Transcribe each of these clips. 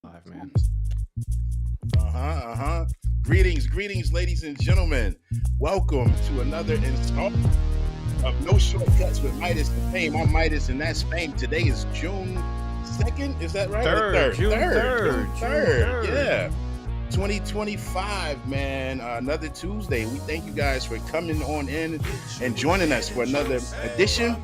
Live, man. Greetings, ladies and gentlemen. Welcome to another installment of No Shortcuts with Midas and Fame. I'm Midas, and that's Fame. Today is June 2nd. Is that right? Third, June 3rd. June 3rd. Yeah. 2025, man. Another Tuesday. We thank you guys for coming on in and joining us for another edition.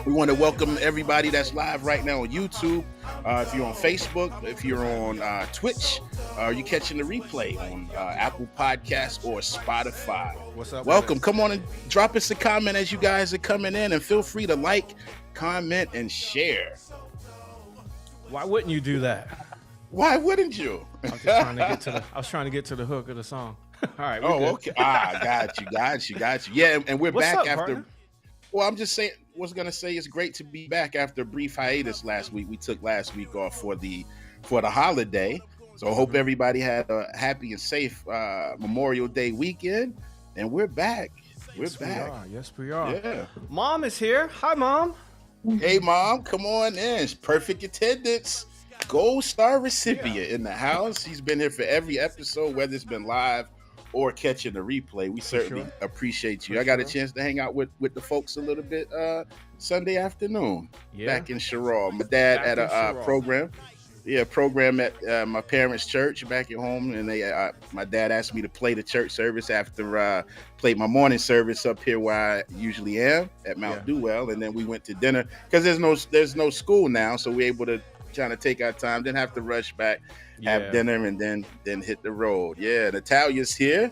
We want to welcome everybody that's live right now on YouTube. If you're on Facebook, if you're on Twitch, you're catching the replay on Apple Podcasts or Spotify. What's up? Welcome. Come on and drop us a comment as you guys are coming in, and feel free to like, comment, and share. Why wouldn't you do that? Why wouldn't you? I was trying to get to the hook of the song. All right. Okay. Got you. Yeah, and we're What's back up, after. partner? Well, I'm just saying. Was gonna say it's great to be back after a brief hiatus last week. We took last week off for the holiday, so I hope everybody had a happy and safe Memorial Day weekend. And we're back. Yes, we are. Yeah. Mom is here. Hi, Mom. Hey, Mom, come on in. It's perfect attendance. Gold star recipient in the house. She's been here for every episode, whether it's been live or catching the replay. We certainly appreciate you. I got a chance to hang out with the folks a little bit Sunday afternoon back in Sherrall. My dad had a program. Yeah, program at my parents' church back at home, and my dad asked me to play the church service after played my morning service up here where I usually am at Mount Dewell, and then we went to dinner because there's no school now, so we're able to kind of take our time, didn't have to rush back, have dinner, and then hit the road. Yeah, Natalia's here.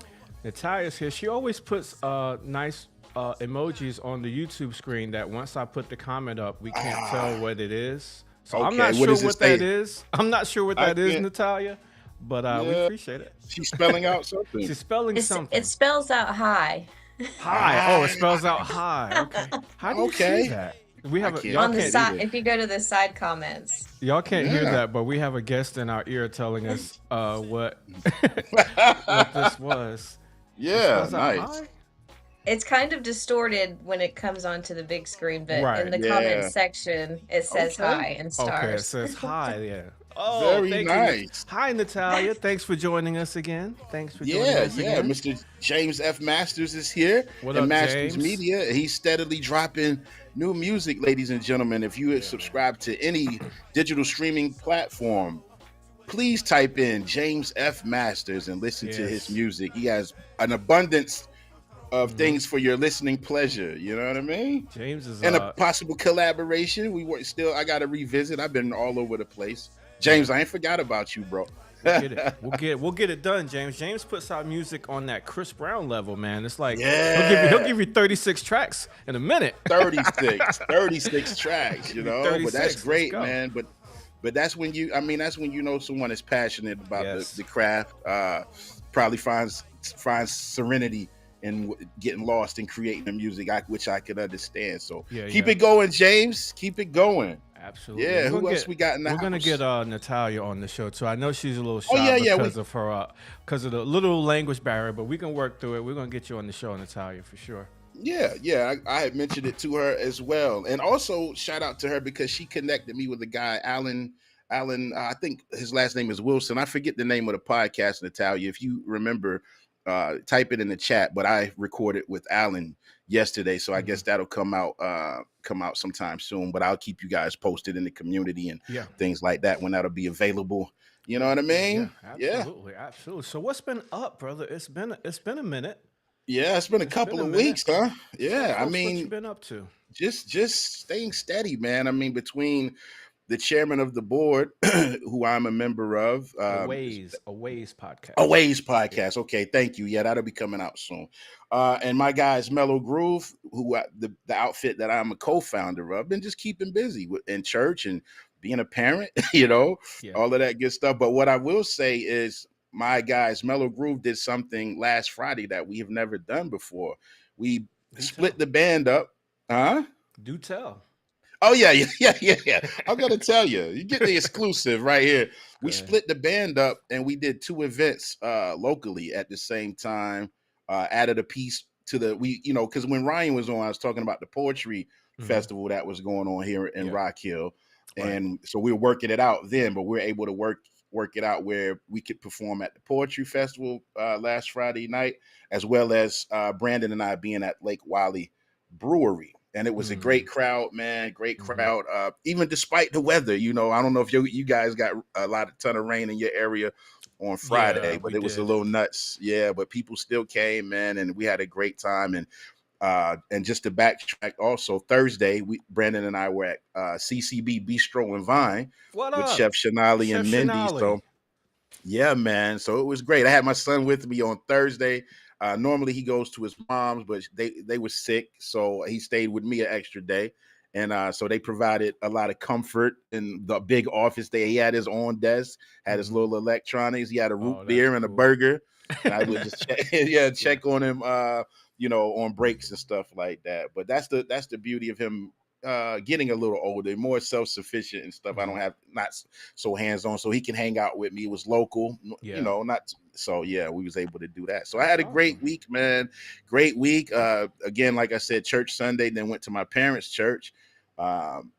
She always puts nice emojis on the YouTube screen that once I put the comment up, we can't tell what it is. So I'm not sure what that is. I'm not sure what that is, Natalia, but we appreciate it. She's spelling out something. She's spelling something. It spells out hi. Hi. Oh, it spells out hi. Okay. How do you see that? We have on the side. If you go to the side comments, y'all can't hear that, but we have a guest in our ear telling us what this was. Yeah, nice. It's kind of distorted when it comes onto the big screen, but in the comment section, it says hi and stars. Okay, it says hi. Yeah. Oh, very nice. Hi, Natalia. Thanks for joining us again. Thanks for joining us again. Mr. James F. Masters is here. What up, Masters James? Media. He's steadily dropping new music, ladies and gentlemen. If you subscribe to any digital streaming platform, please type in James F. Masters and listen to his music. He has an abundance of things for your listening pleasure. You know what I mean? James is and a possible collaboration. I got to revisit. I've been all over the place. James, I ain't forgot about you, bro. We'll get it done, James. James puts out music on that Chris Brown level, man. It's like he'll give you 36 tracks in a minute. 36 tracks, you know. 36, but that's great, man. But that's when you know someone is passionate about the craft. Probably finds serenity in getting lost in creating the music, which I could understand. So keep it going, James. Keep it going. Absolutely. Yeah. Who else we got in the house? We're gonna get Natalia on the show too. I know she's a little shy because of the little language barrier, but we can work through it. We're gonna get you on the show, Natalia, for sure. Yeah. I had mentioned it to her as well, and also shout out to her because she connected me with a guy, Alan. I think his last name is Wilson. I forget the name of the podcast, Natalia. If you remember, type it in the chat. But I recorded with Alan yesterday, so I guess that'll come out sometime soon. But I'll keep you guys posted in the community and things like that when that'll be available. You know what I mean? Absolutely. So what's been up, brother? It's been a minute. Yeah, it's been a couple of weeks, huh? Yeah, what you been up to? Just staying steady, man. I mean, between the chairman of the board, who I'm a member of. A Ways podcast. A Ways podcast. Okay, thank you. Yeah, that'll be coming out soon. And my guys, Mellow Groove, who the outfit that I'm a co-founder of, been just keeping busy in church and being a parent, all of that good stuff. But what I will say is my guys, Mellow Groove, did something last Friday that we have never done before. We split the band up. Huh? Do tell. Oh yeah, yeah. I'm gonna tell you, you get the exclusive right here. We split the band up and we did 2 events locally at the same time. Added a piece to because when Ryan was on, I was talking about the poetry festival that was going on here in Rock Hill, and so we were working it out then, but we were able to work it out where we could perform at the poetry festival last Friday night, as well as Brandon and I being at Lake Wiley Brewery. And it was a great crowd, man. Great crowd. Even despite the weather, I don't know if you guys got a ton of rain in your area on Friday, but it was a little nuts. Yeah, but people still came, man, and we had a great time. And just to backtrack, also Thursday, Brandon and I were at CCB Bistro and Vine with Chef Shanali and Mindy. So yeah, man. So it was great. I had my son with me on Thursday. Normally he goes to his mom's, but they were sick, so he stayed with me an extra day. And so they provided a lot of comfort in the big office there. He had his own desk, had his little electronics. He had a root beer and a burger. And I would just check on him, on breaks and stuff like that. But that's the beauty of him getting a little older, more self-sufficient and stuff. I don't have not so hands-on, so he can hang out with me. It was local, not so we was able to do that. So I had a great week, man. Great week. Again, like I said, church Sunday, then went to my parents' church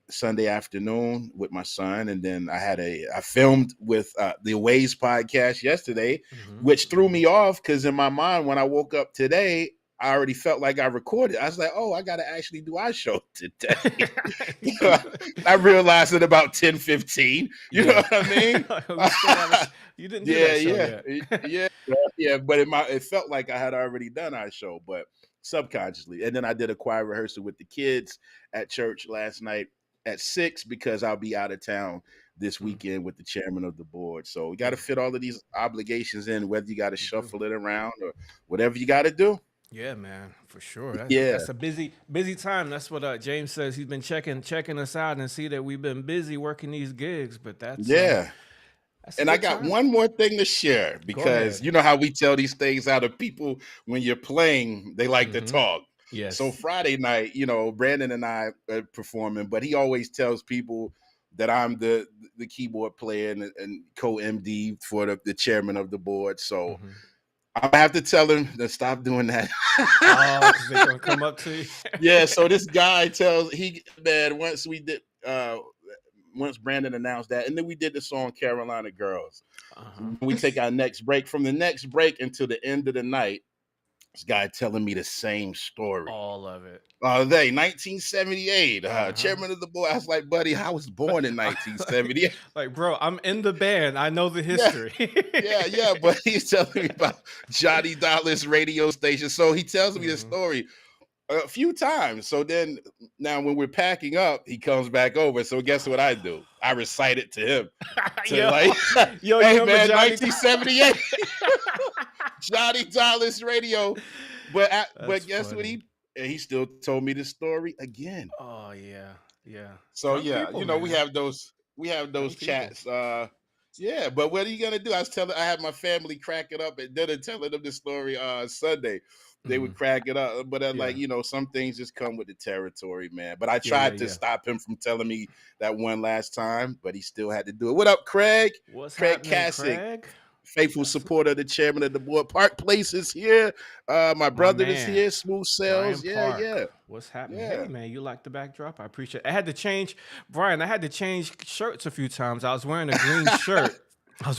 Sunday afternoon with my son, and then I filmed with the Ways podcast yesterday, which threw me off because in my mind when I woke up today, I already felt like I recorded. I was like, oh, I got to actually do our show today. I realized it about 10:15. You know what I mean? You didn't do that show yet. Yeah. But it felt like I had already done our show, but subconsciously. And then I did a choir rehearsal with the kids at church last night at 6 because I'll be out of town this weekend with the chairman of the board. So we got to fit all of these obligations in, whether you got to shuffle it around or whatever you got to do. Yeah, man, for sure. That's a busy time. That's what James says. He's been checking us out and see that we've been busy working these gigs. But that's and I got one more thing to share because you know how we tell these things out of people when you're playing, they like to talk. Yes. So Friday night, Brandon and I are performing, but he always tells people that I'm the keyboard player and co-MD for the chairman of the board. So I have to tell him to stop doing that. Because they're gonna come up to you. Yeah. So this guy once Brandon announced that, and then we did the song Carolina Girls. We take our next break. From the next break until the end of the night, this guy telling me the same story. All of it. 1978, chairman of the board. I was like, buddy, I was born in 1978. Like, bro, I'm in the band. I know the history. Yeah. But he's telling me about Johnny Dollar's radio station. So he tells me the story a few times. So then now when we're packing up, he comes back over. So guess what I do? I recite it to him. Hey man, 1978. Johnny Dollar's radio. But guess what he still told me the story again. Oh yeah. So people, we have those chats. But what are you gonna do? I had my family crack it up at dinner telling them the story Sunday. They would crack it up, but some things just come with the territory, man. But I tried to stop him from telling me that one last time, but he still had to do it. What up, Craig? Craig Cassick, faithful supporter of the chairman of the board. Park Place is here. My brother is here. Smooth Sales. Yeah. What's happening? Yeah. Hey, man, you like the backdrop? I appreciate it. I had to change shirts a few times. I was wearing a green shirt. And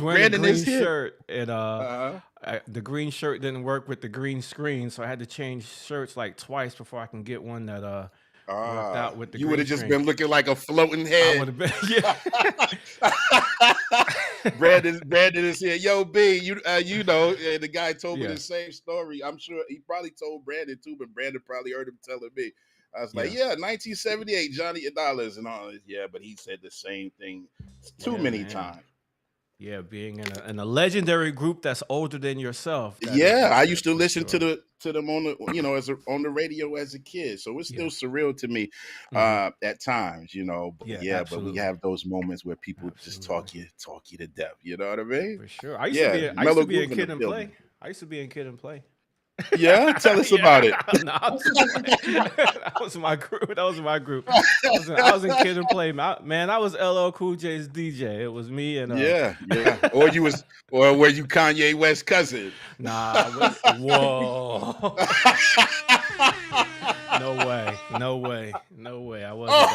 the green shirt didn't work with the green screen, so I had to change shirts like twice before I can get one that worked out with the. You would have just been looking like a floating head. I would have been, Brandon is here. Yo, B, the guy told me the same story. I'm sure he probably told Brandon too, but Brandon probably heard him telling me. I was like, 1978, Johnny Dollars and all this. Yeah, but he said the same thing too many times. Yeah, being in a legendary group that's older than yourself. I used to listen to them on the on the radio as a kid, so it's still surreal to me at times, But we have those moments where people just talk you to death. You know what I mean? For sure. I used to be in Kid and Play. Yeah, tell us about it. No, that was my group. That was my group. I was in Kid and Play. Man, I was LL Cool J's DJ. It was me and yeah. Or were you Kanye West's cousin? Nah, whoa. No way. I wasn't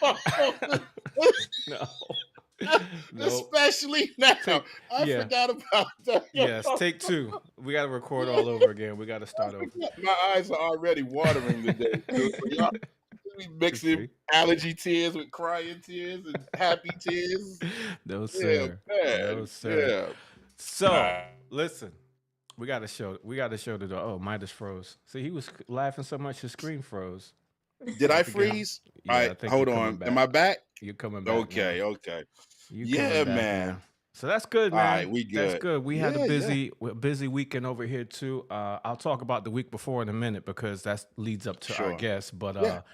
that No. Especially now. I forgot about that. Yes, take 2. We got to record all over again. We got to start over. My eyes are already watering today. So y'all be mixing allergy tears with crying tears and happy tears. No, sir. No, sir. Yeah. So, listen. We got to show the door. Oh, Midas froze. See, he was laughing so much his screen froze. Did I freeze? Yeah, all right, hold on. Am I back? You're coming back. Okay. Yeah, man. Now. So that's good, man. All right, we good. That's good. We had a busy weekend over here too. I'll talk about the week before in a minute because that leads up to our guest. But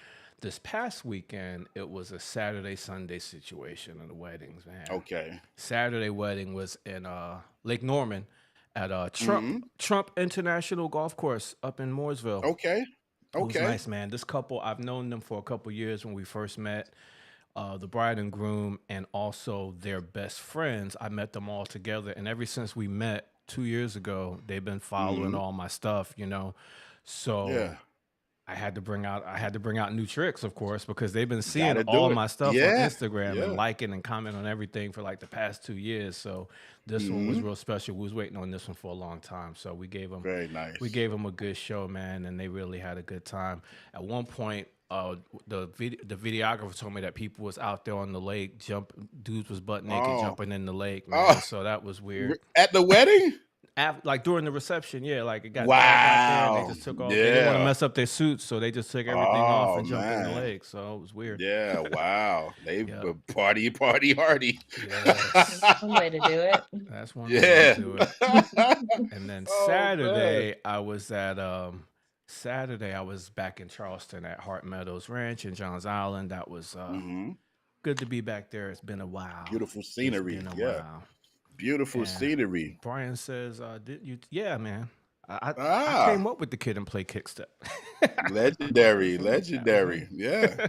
this past weekend, it was a Saturday, Sunday situation of the weddings, man. Okay. Saturday wedding was in Lake Norman at Trump International Golf Course up in Mooresville. Okay. It was nice, man. This couple, I've known them for a couple years when we first met. The bride and groom and also their best friends. I met them all together. And ever since we met 2 years ago, they've been following all my stuff, So I had to bring out new tricks, of course, because they've been seeing all my stuff on Instagram and liking and commenting on everything for like the past 2 years. So this one was real special. We was waiting on this one for a long time. So we gave them We gave them a good show, man, and they really had a good time. At one point, the videographer told me that people was out there on the lake dudes was butt naked jumping in the lake, man. So that was weird. At the wedding? Like during the reception, like it got wow. out there and they just took off. They didn't want to mess up their suits, so they just took everything off and jumped in the lake. So it was weird. Yeah, wow. They were party hardy. That's one way to do it. That's one way to do it. And then Saturday, I was back in Charleston at Hart Meadows Ranch in Johns Island. That was good to be back there. It's been a while. Beautiful scenery. It's been a while. Beautiful scenery. Brian says, "Did you?" Yeah, man. I came up with the Kid and Play kick step. Legendary. Yeah.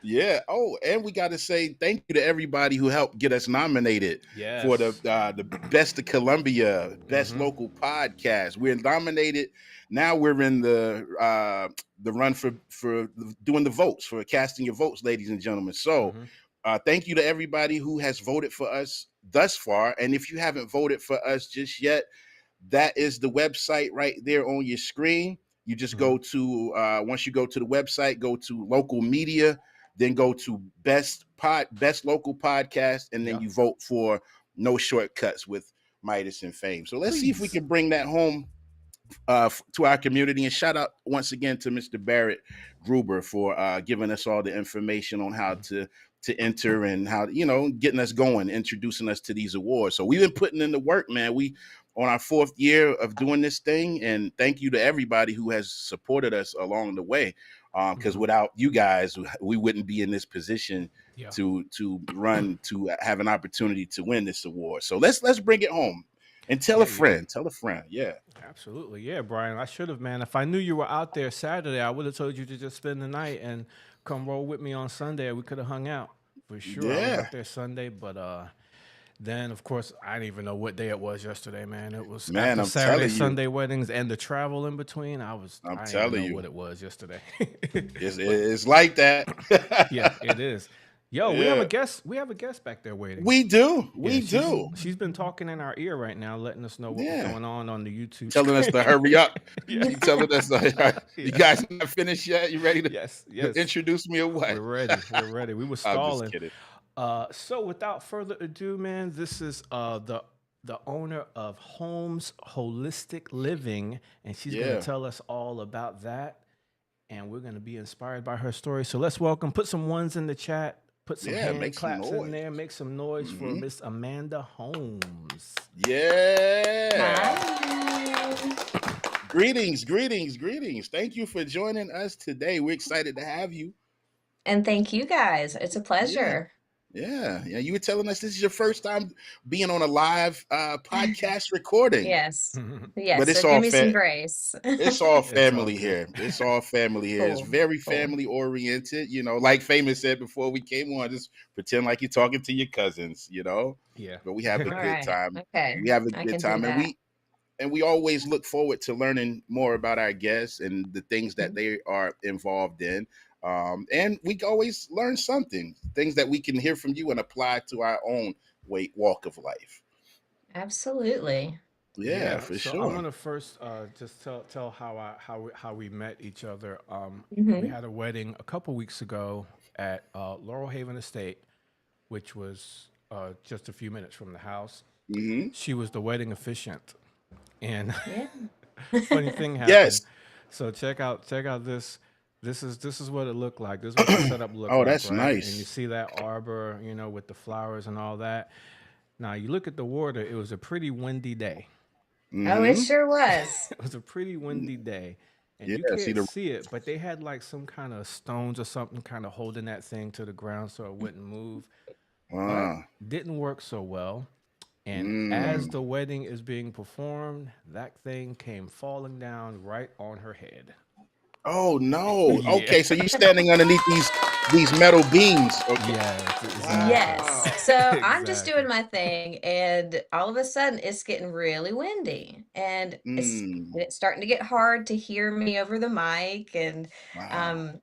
Yeah. Oh, and we got to say thank you to everybody who helped get us nominated for the Best of Columbia, Best Local Podcast. We're nominated. Now we're in the run for doing the votes, for casting your votes, ladies and gentlemen. So thank you to everybody who has voted for us thus far. And if you haven't voted for us just yet, that is the website right there on your screen. You just go to, once you go to the website, go to local media, then go to best local podcast, and then you vote for No Shortcuts with Midas and Fame. So let's see if we can bring that home to our community. And shout out once again to Mr. Barrett Gruber for giving us all the information on how to enter and how, getting us going, introducing us to these awards. So we've been putting in the work, man. We on our 4th year of doing this thing, and thank you to everybody who has supported us along the way. Because without you guys, we wouldn't be in this position to have an opportunity to win this award. So let's bring it home. And tell a friend. Yeah. Absolutely. Yeah, Brian. I should have, man. If I knew you were out there Saturday, I would have told you to just spend the night and come roll with me on Sunday. We could have hung out for sure. I was out there Sunday, but then of course I didn't even know what day it was yesterday, man. It was after Saturday, Sunday weddings and the travel in between. I didn't know what it was yesterday. it's like that. Yeah, it is. Yo, we have a guest. We have a guest back there waiting. We do. We do. She's been talking in our ear right now, letting us know what's going on the YouTube. Telling us to hurry up. She's telling us, you guys not finished yet? You ready to introduce me or what? We're ready. We were stalling. I'm just kidding. So without further ado, man, this is the owner of Holmes Holistic Living, and she's going to tell us all about that. And we're going to be inspired by her story. So let's put some ones in the chat. Put some hand claps in there. Make some noise for Miss Amanda Holmes. Yeah. Hi. Greetings. Thank you for joining us today. We're excited to have you. And thank you guys. It's a pleasure. Yeah, yeah. You were telling us this is your first time being on a live podcast recording, Yes. but Yes. So give me some grace. it's all It's all family good. here. It's all family here. It's Cool. very Cool. family oriented. Like Famous said before we came on, just pretend like you're talking to your cousins. Yeah. But we have a All good right. time. Okay. We have a I good can do time, and that. we always look forward to learning more about our guests and the things that Mhm. they are involved in. And we always learn something, things that we can hear from you and apply to our own walk of life. Absolutely. Yeah, Yeah, for so I'm sure. gonna first just tell how we met each other. We Hmm. had a wedding a couple weeks ago at Laurel Haven Estate, which was just a few minutes from the house. Hmm. She was the wedding officiant, and Yeah. funny thing happened. Yes. So check out this. This is what it looked like. This is what the setup looked Oh, like, that's right? And you nice. see that arbor, with the flowers and all that. Now you look at the water. It was a pretty windy day. Oh, it Hmm. sure was. It was a pretty windy day, and Yeah. you See can't the. see it, but they had like some kind of stones or something kind of holding that thing to the ground so it wouldn't move. But Uh, didn't work so well. And as mm. the wedding is being performed, that thing came falling down right on her head. Oh no. Yeah. Okay, so you're standing underneath these metal beams. Okay. Yes, exactly. Yes. Wow. So I'm just Exactly. doing my thing, and all of a sudden it's getting really windy, and Mm. it's starting to get hard to hear me over the mic, and Wow. um,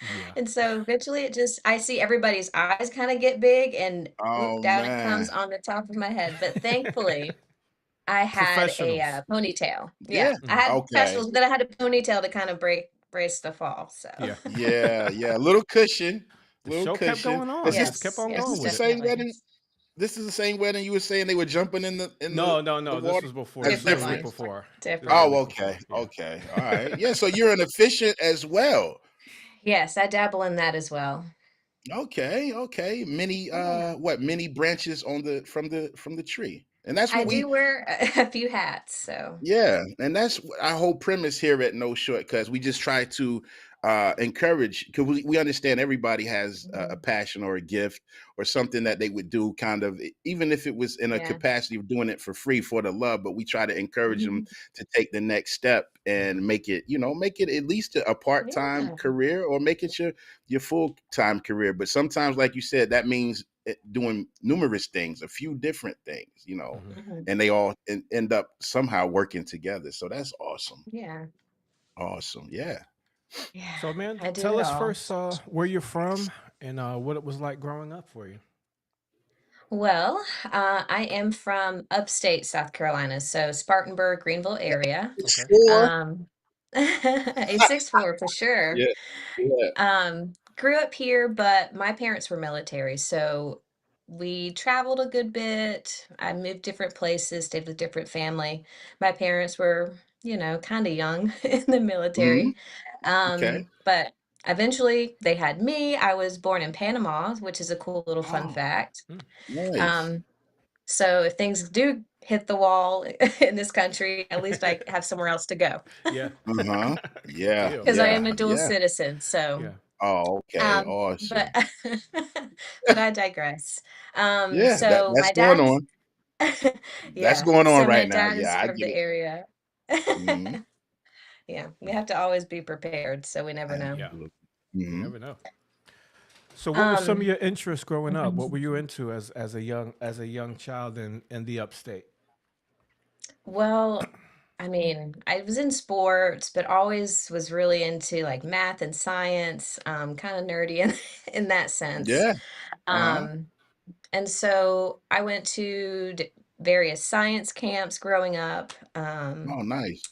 Yeah. and so eventually I see everybody's eyes kind of get big, and Oh oop, down it man. comes on the top of my head. But thankfully, I had a Professionals. ponytail. Yeah, Yeah. I had Okay. professionals, but I had a ponytail to kind of brace the fall. So Yeah. Yeah. Yeah. Little cushion. The Little show kept cushion. going Is on. this Just kept yes, on is yes, going this the with it. same definitely. wedding? This is the same wedding you were saying they were jumping No, no, the no. This water? was before. That's This was a Different week different. one. before. This was Different. a Oh, week okay. before. Yeah. Okay. All right. Yeah. So you're an efficient as well. Yes, I dabble in that as well. Okay. Okay. Many Yeah. many branches on the from the tree. And that's I what do we wear a few hats, so Yeah, and that's our whole premise here at No Shortcuts. We just try to encourage, because we understand everybody has a mhm, passion or a gift or something that they would do, kind of, even if it was in a yeah. capacity of doing it for free for the love. But we try to encourage them Mhm. to take the next step and Hmm. make it at least a part time Yeah. career, or make it your full time career. But sometimes, like you said, that means doing numerous things, a few different things, Hmm. Mhm. and they all end up somehow working together. So that's awesome. Yeah. Awesome. Yeah. Yeah. So, man, I do tell it us all. first where you're from and what it was like growing up for you. Well, I am from upstate South Carolina, so Spartanburg, Greenville area. Okay. Sure. Um, a 6'4" for sure. Yeah. Yeah. Grew up here, but my parents were military, so we traveled a good bit. I moved different places, stayed with different family. My parents were, kind of young in the Hmm. military. Okay. But eventually they had me. I was born in Panama, which is a cool little fun Oh, fact. Mm. nice. Um, so if things do hit the wall in this country, at least I have somewhere else to go Yeah. Uh-huh. Good Yeah. deal. because I am Yeah. a dual Yeah. citizen. So Yeah. Oh, okay. But Awesome. but I digress. Yeah, So that's my going dad's on. That's yeah, going on so my right now. dad is Yeah, I from get the it. area. Hmm. Yeah, we have to always be prepared, so we never know. Yeah. Absolutely. You Hmm. never know. So, what were some of Um, your interests growing up? What were you into as a young child in the upstate? well, I mean, I was in sports, but always was really into like math and science, kind of nerdy in in that sense. Yeah. Uh-huh. Um, and so I went to various science camps growing up. Oh, nice.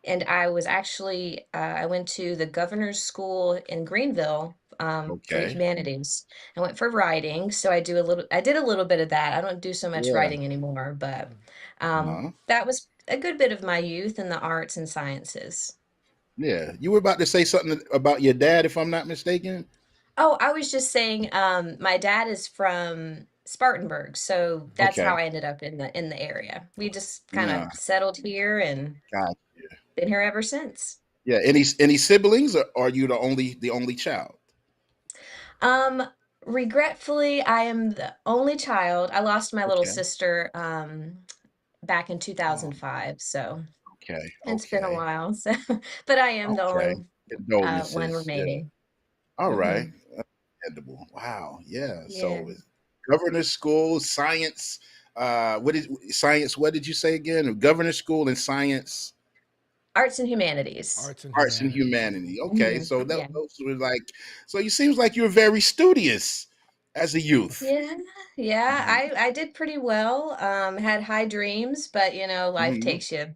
And I was actually I went to the governor's school in Greenville for the Okay. humanities. I went for writing, so I did a little bit of that. I don't do so much Yeah. writing anymore, but Uh-huh. that was a good bit of my youth in the arts and sciences. Yeah. You were about to say something about your dad, if I'm not mistaken. Oh, I was just saying, my dad is from Spartanburg, so that's how Okay. I ended up in the area. We just kind of Yeah. settled here and God. been here ever since. Yeah. Any siblings, or are you the only child? Um, Regretfully, I am the only child. I lost my little Okay. sister back in Oh, 2005, so okay. it's been a Okay. while. So, but I am the Okay. only one Condolences. Yeah. remaining. All right. Hmm. Edible. Wow. Yeah. Yeah, So governor school, science. What is science? What did you say again? Governor school and science, arts and humanities. Arts and arts and humanities. humanity. Okay. Hmm. So Yeah, those were like. So you seems like you were very studious as a youth. yeah, yeah. I did pretty well. Had high dreams, but life Hmm. takes you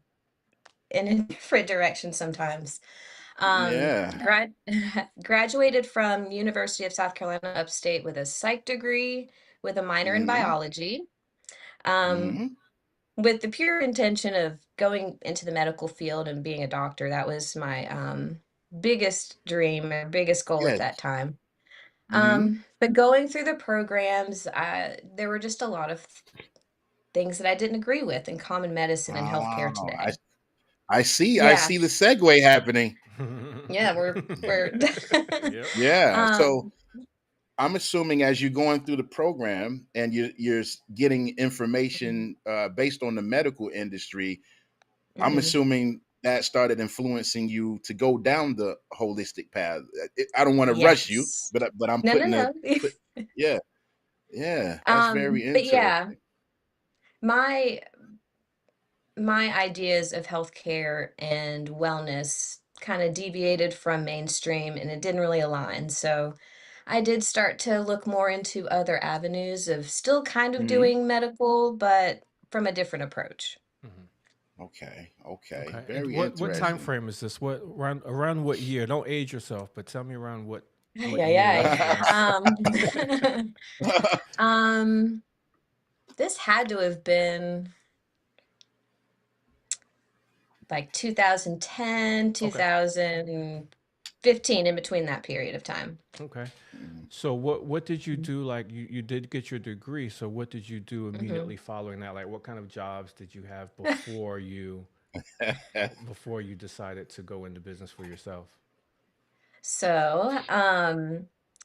in a different direction sometimes. Yeah. Grad graduated from University of South Carolina upstate with a psych degree with a minor in Hmm. biology, um, Hmm. with the pure intention of going into the medical field and being a doctor. That was my biggest dream or biggest goal at that Yes. time. Hmm. But going through the programs, there were just a lot of things that I didn't agree with in common medicine and healthcare Oh, today. I see. I Yeah, see the segue happening. yeah, we're Yep. Yeah. So um, I'm assuming as you're going through the program and you're getting mhm, information based on the medical industry, I'm mhm. assuming that started influencing you to go down the holistic path. I don't want to rush you, Yes. but I'm No, no, putting a no. put. Yeah, yeah, that's very But yeah, interesting. my my ideas of healthcare and wellness kind of deviated from mainstream and it didn't really align. So I did start to look more into other avenues of still kind of Hmm. doing medical, but from a different approach. Mhm. Okay, okay, Okay. And very what time interesting. frame is this? What around what year? Don't age yourself, but tell me around what Yeah, year yeah. was this? Um, this had to have been like 2010, Okay. 2015, in between that period of time. Okay. Mhm. So what did you do? Like you did get your degree. So what did you do Hmm. immediately following that? Like what kind of jobs did you have before you decided to go into business for yourself? So,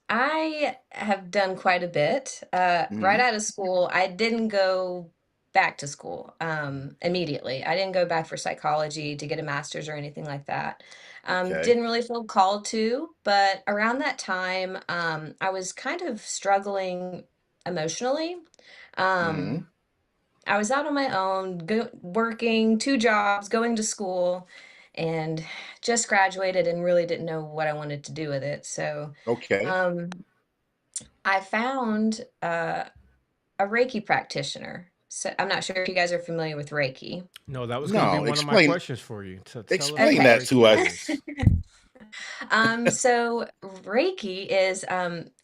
I have done quite a bit. Right Mhm. out of school, I didn't go back to school immediately. I didn't go back for psychology to get a master's or anything like that. Okay. Didn't really feel called to, but around that time, I was kind of struggling emotionally. Um, Mhm. I was out on my own, working two jobs, going to school, and just graduated and really didn't know what I wanted to do with it. So Okay. um, I found a Reiki practitioner. So I'm not sure if you guys are familiar with Reiki. No, that was going to be No, one of my explain questions for you. Tell us explain what Okay. that to Reiki us. is. So Reiki is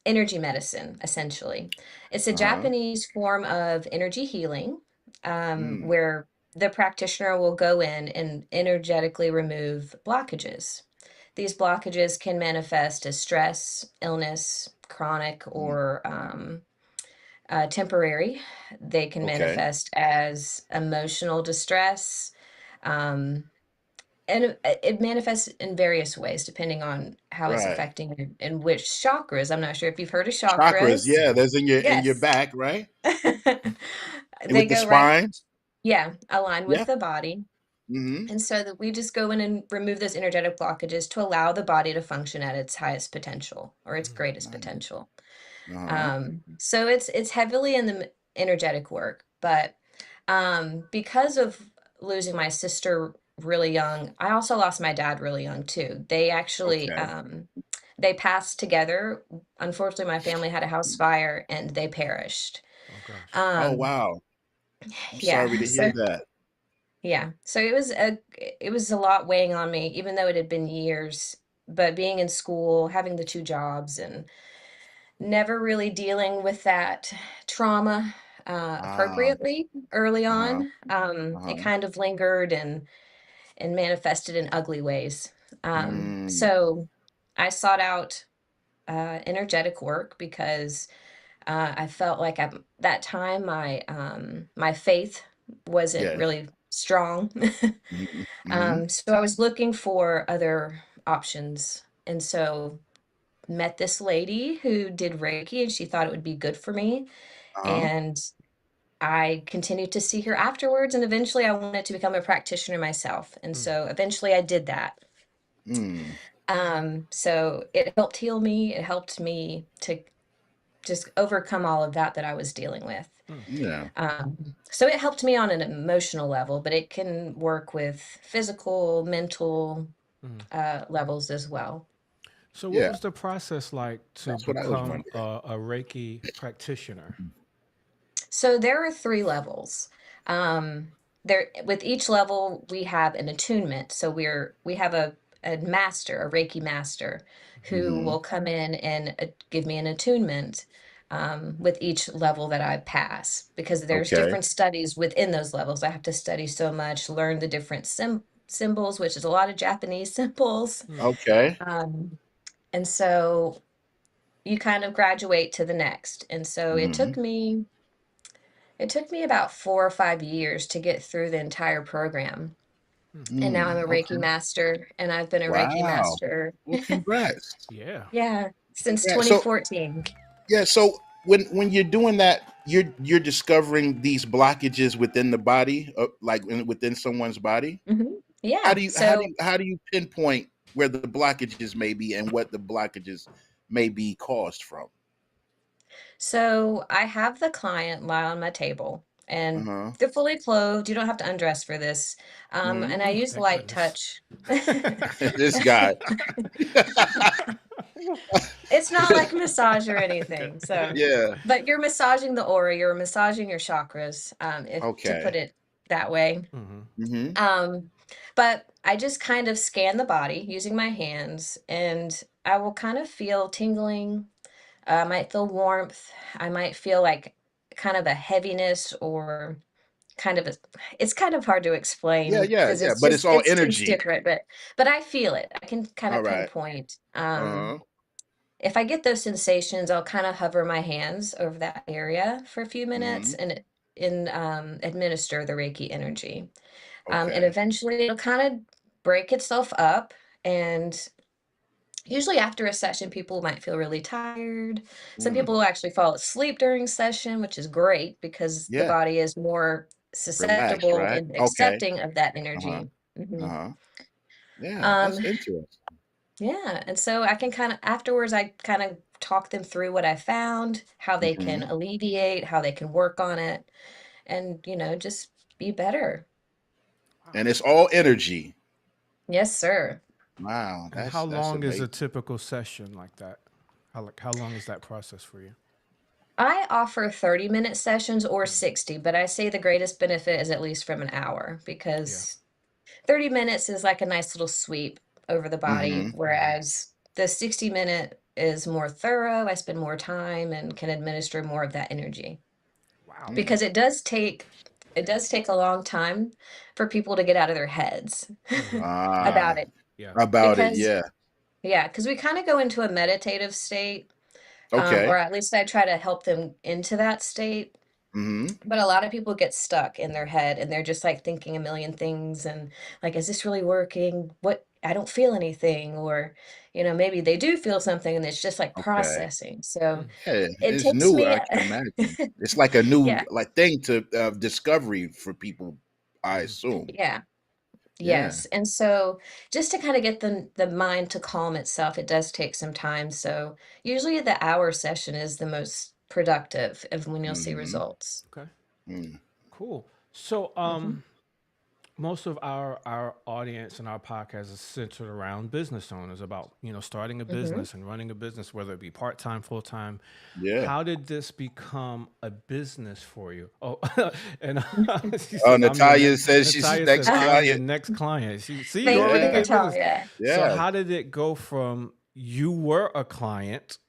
energy medicine, essentially. It's a Uh-huh. Japanese form of energy healing, Mm. where the practitioner will go in and energetically remove blockages. These blockages can manifest as stress, illness, chronic, Mm. or temporary. They can Okay. manifest as emotional distress. Um, and it manifests in various ways depending on how it's Right. affecting and which chakras. I'm not sure if you've heard of Chakras, chakras. yeah, there's in your Yes. back, right? And They with the go right, spine? yeah, align with Yeah. the body. Mhm. And so that we just go in and remove those energetic blockages to allow the body to function at its highest potential or its greatest Nice. potential. Uh-huh. So it's heavily in the energetic work, but because of losing my sister really young, I also lost my dad really young too. They actually Okay. they passed together. Unfortunately, my family had a house fire and they perished. Oh gosh. Oh, Um, wow. I'm sorry yeah, to hear so that. yeah, so it was a lot weighing on me, even though it had been years. But being in school, having the two jobs, and never really dealing with that trauma Ah. appropriately early Uh-huh. on. It Uh-huh. kind of lingered and manifested in ugly ways. Mm. So I sought out energetic work because I felt like at that time my faith wasn't Yes. really strong. Mhm. Mhm. So I was looking for other options, and so met this lady who did Reiki, and she thought it would be good for me, Uh-huh. and I continued to see her afterwards, and eventually I wanted to become a practitioner myself, and Mm, so eventually I did that. Mm. So it helped heal me, it helped me to just overcome all of that I was dealing with. mm, Yeah. So it helped me on an emotional level, but it can work with physical, mental, mm. levels as well. So, what Yeah. was the process like to That's what I was become wondering. a Reiki practitioner? So there are 3 levels. There with each level, we have an attunement. So we have a master, a Reiki master, who Mm-hmm. will come in and give me an attunement with each level that I pass, because there's Okay. different studies within those levels. I have to study so much, learn the different symbols, which is a lot of Japanese symbols. Mm, Okay. Um, and so you kind of graduate to the next. And so Mm-hmm. it took me about 4 or 5 years to get through the entire program, mm. and now I'm Mm. a Reiki Okay. master, and I've been a Reiki Wow. master Well, congrats. Yeah. yeah, since Congrats. So 2014. yeah, so when you're doing that, you're discovering these blockages within the body, within someone's body. Mhm. How Yeah, do you how do so you how do you pinpoint where the blockages may be and what the blockages may be caused from? so I have the client lie on my table, and Uh-huh. they're fully clothed, you don't have to undress for this, Hmm. and I Oh, use thank light goodness. touch. This guy. It's not like massage or anything, so Yeah. but you're massaging the aura, you're massaging your chakras, if to put Okay. it that way. Hmm. Mm-hmm. Um, but I just kind of scan the body using my hands, and I will kind of feel tingling. I might feel warmth. I might feel like kind of a heaviness, or kind of a, it's kind of hard to Yeah, explain yeah, because yeah. But it's all it's energy. different, but I feel it. I can kind All of right. pinpoint. Uh-huh. If I get those sensations, I'll kind of hover my hands over that area for a few minutes Mm-hmm. and administer the Reiki energy. And Okay. eventually it'll kind of break itself up. And usually after a session, people might feel really tired. Some Mm. people will actually fall asleep during session, which is great because the Yeah. body is more Relaxed, susceptible right? and Okay. accepting of that Uh-huh. energy. Mhm. Uh-huh. Yeah, Um, that's interesting. yeah, and so I can kind of afterwards, I kind of talk them through what I found, how they can Mm-hmm. alleviate, how they can work on it, and just be better. Wow. And it's all energy. Yes, sir. Wow, And how that's long is a amazing. typical session like that? How long is that process for you? I offer 30-minute sessions or Mm, 60, but I say the greatest benefit is at least from an hour, yeah. because 30 minutes is like a nice little sweep over the body, Mm-hmm. Hmm. whereas the 60-minute is more thorough. I spend more time and can administer more of that energy, Wow. because it does take a long time for people to get out of their heads Hmm. Yeah. about Ah, it, Yeah. about it, because yeah. yeah, because we kind of go into a meditative state, or Okay. at least I try to help them into that state. Mm-hmm. But a lot of people get stuck in their head, and they're just like thinking a million things, and like, is this really working? What, I don't feel anything, or maybe they do feel something and it's just like Okay. processing. So Mm, Yeah, it it's takes new, me I can imagine. It's like a new yeah, like thing to discovery for people, I hmm. assume. yeah. Yeah. Yes, and so just to kinda get the mind to calm itself, it does take some time, so usually the hour session is the most productive of when you'll see Mm-hmm. results. Okay. Mm. Cool. So, Mhm, most of our audience and our podcast is centered around business owners about starting a mhm. business and running a business, whether it be part-time, full-time. Yeah. How did this become a business for you? Oh, and she Oh, says I'm your Natalia says she's the Natalia says next I'm your client. next client. She see, you Thank you, already Yeah. did Natal, business. yeah. So Yeah. how did it go from you were a client,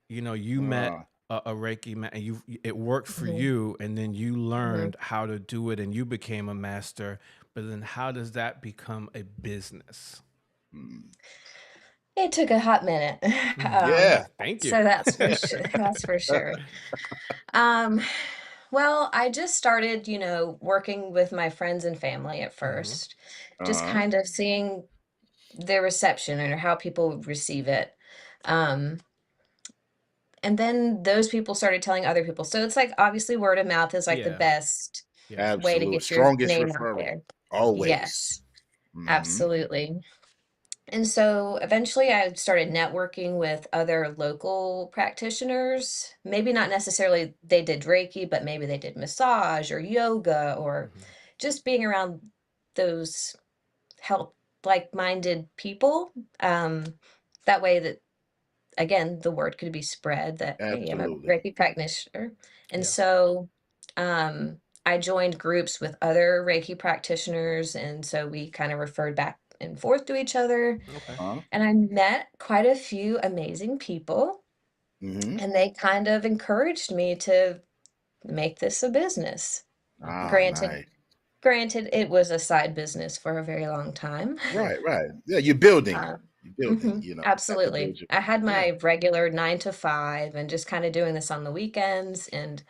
you met Uh, a Reiki man, and it worked for Mhm, you, and then you mhm. learned how to do it, and you became a master. But then, how does that become a business? mm. It took a hot minute. Mm, Um, Yeah. thank you. so that's for sure. That's for sure. Um, well, I just started, working with my friends and family at Hmm. first, just Uh-huh. kind of seeing the reception or how people receive it. Um, and then those people started telling other people. So it's like obviously word of mouth is like the Yeah. best Yeah. way to Absolute get your strongest name out referral. there. Always. Yes, Hmm. absolutely. And so eventually I started networking with other local practitioners. Maybe not necessarily they did Reiki, but maybe they did massage or yoga or Hmm. just being around those help like-minded people. Um, that way that again, the word could be spread that, hey, I'm a Absolutely. Reiki practitioner. And Yeah. so um, I joined groups with other Reiki practitioners. And so we kind of referred back and forth to each other. Okay. Huh? And I met quite a few amazing people, Hmm. and they kind of encouraged me to make this a business. Okay. Ah, Granted, nice. granted, it was a side business for a very long time. Right, right. Yeah, you're building. Um, You're building, mhm, have to absolutely. build your I had yeah. my regular 9 to 5 and just kinda doing this on the weekends and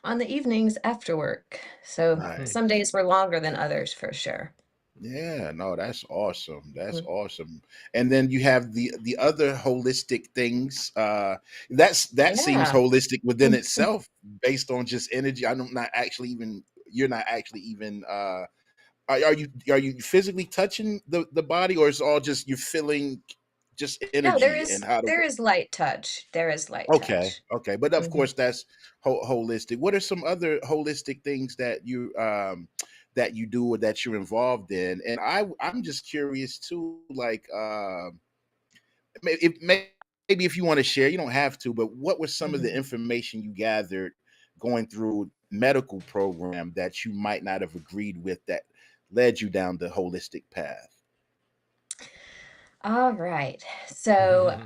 on the evenings after work. So, Hmm. Right. some days were longer than others for sure. Yeah, no, that's awesome. That's Mm, awesome. And then you have the other holistic things. That seems yeah. holistic within itself, based on just energy. I'm not actually even. You're not actually even. Are you physically touching the body, or is it all just you're feeling just No, energy and how to? there is light touch. There is light Okay, touch. okay, but of Mhm. course that's holistic. What are some other holistic things that you do or that you're involved in? And I'm just curious too, like maybe if you want to share, you don't have to, but what was some of the Mhm. information you gathered going through medical program that you might not have agreed with that led you down the holistic path? Alright. So,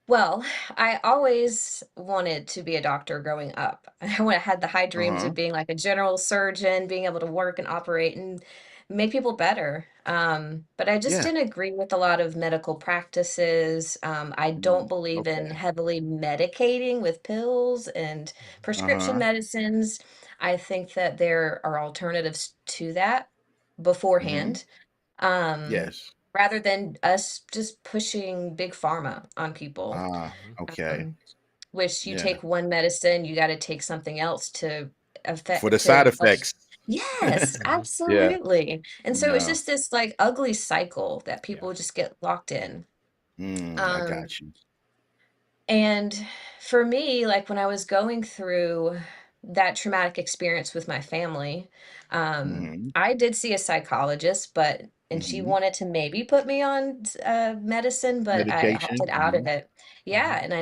well, I always wanted to be a doctor growing up. I had the high dreams Uh-huh. of being like a general surgeon, being able to work and operate and make people better. But I just Yeah. didn't agree with a lot of medical practices. I don't Mm, believe in okay. heavily medicating with pills and prescription Uh-huh. medicines. I think that there are alternatives to that Hmm. beforehand, Yes. rather than us just pushing big pharma on people. Ah, okay. Um, which you Yeah. take one medicine, you gotta take something else to For the affect side to help. effects. Yes, Yeah. absolutely. And so it's No. just this, like, ugly cycle that Yeah. people just get locked in. I Um, got you. and for me, like, when I was going through that traumatic experience with my family, Hmm. I did see a psychologist, but and she Hmm. wanted to maybe put me on medicine, but I Medication. opted out of Hmm. it. Yeah, Hmm. and I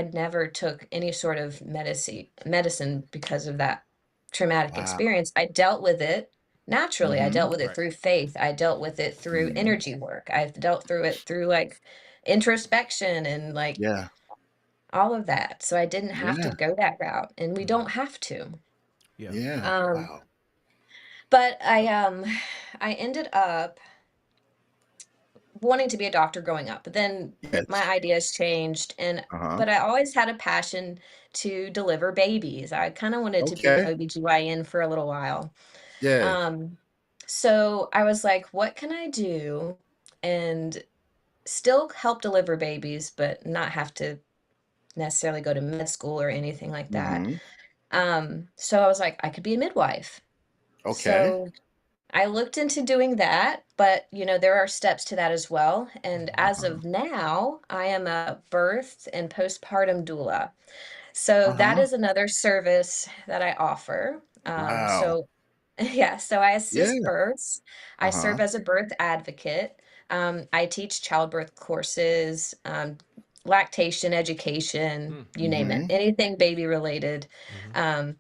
never took any sort of medicine because of that traumatic Wow. experience. I dealt with it naturally. I dealt Hmm. with it Right. through faith. I dealt with it through Hmm. energy work. I've dealt through it through like introspection and like Yeah. all of that, so I didn't have to Yeah. go that route, and we Hmm. don't have to. Yeah. Yeah. Um, Wow. but I ended up wanting to be a doctor growing up, but then my Yes. ideas changed, and Uh-huh. but I always had a passion to deliver babies. I kinda wanted to be an Okay. OBGYN for a little while. Yes. Um, so I was like, "What can I do and still help deliver babies, but not have to necessarily go to med school or anything like that?" Hmm. So I was like, I could be a midwife. Okay. So I looked into doing that, but there are steps to that as well. And as Hmm. of now, I am a birth and postpartum doula. So that Uh-huh. is another service that I offer. Wow. So yeah, so I Yeah. assist births. I Uh-huh. serve as a birth advocate. I teach childbirth courses, lactation education, you name it, Hmm. anything baby related. Hmm. Um,